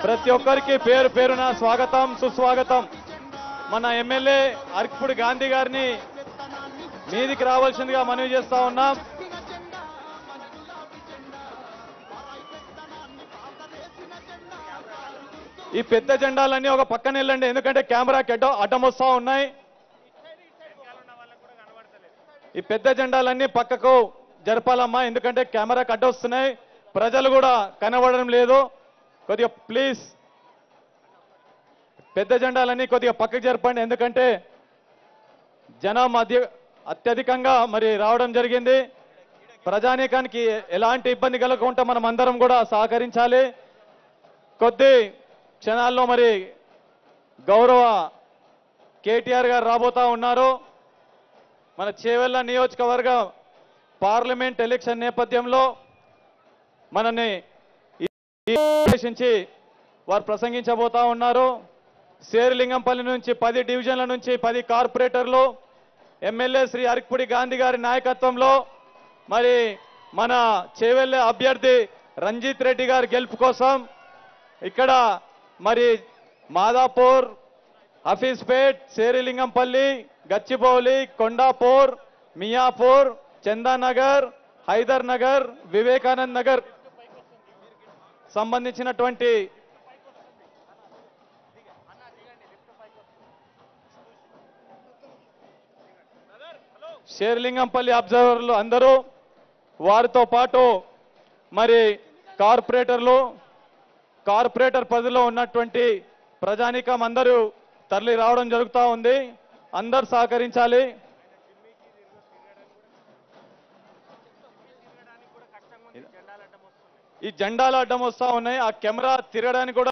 ప్రతి ఒక్కరికి పేరు పేరున స్వాగతం, సుస్వాగతం. మన ఎమ్మెల్యే అరకపూడి గాంధీ గారిని మీదికి రావాల్సిందిగా మనవి చేస్తా ఉన్నాం. ఈ పెద్ద జెండాలన్నీ ఒక పక్కన వెళ్ళండి, ఎందుకంటే కెమెరాకి అడ్డం వస్తూ ఉన్నాయి. ఈ పెద్ద జెండాలన్నీ పక్కకు జరపాలమ్మా, ఎందుకంటే కెమెరాకి అడ్డం వస్తున్నాయి, ప్రజలు కూడా కనబడడం లేదు. కొద్దిగా ప్లీజ్ పెద్ద జెండాలన్నీ కొద్దిగా పక్కకు జరపండి, ఎందుకంటే జనం అత్యధికంగా మరి రావడం జరిగింది. ప్రజానీకానికి ఎలాంటి ఇబ్బంది కలగకుండా మనం అందరం కూడా సహకరించాలి. కొద్ది క్షణాల్లో మరి గౌరవ కేటీఆర్ గారు రాబోతా ఉన్నారు. మన చేవెళ్ల నియోజకవర్గ పార్లమెంట్ ఎలక్షన్ నేపథ్యంలో మనని ఉద్దేశించి వారు ప్రసంగించబోతా ఉన్నారు. శేరిలింగంపల్లి నుంచి 10 డివిజన్ల నుంచి 10 కార్పొరేటర్లు ఎమ్మెల్యే శ్రీ అరకపూడి గాంధీ గారి నాయకత్వంలో మరి మన చేవెళ్ల అభ్యర్థి రంజిత్ రెడ్డి గారి గెలుపు కోసం ఇక్కడ మరి మాదాపూర్, హఫీజ్పేట్, శేరిలింగంపల్లి, గచ్చిబౌలి, కొండాపూర్, మియాపూర్, చందానగర్, హైదర్ నగర్, వివేకానంద్ నగర్ సంబంధించినటువంటి శేరిలింగంపల్లి అబ్జర్వర్లు అందరూ, వారితో పాటు మరి కార్పొరేటర్లు, కార్పొరేటర్ పరిధిలో ఉన్నటువంటి ప్రజానీకం అందరూ తరలి రావడం జరుగుతూ ఉంది. అందరూ సహకరించాలి. ఈ జెండాలు అడ్డం వస్తూ ఉన్నాయి, ఆ కెమెరా తిరగడానికి కూడా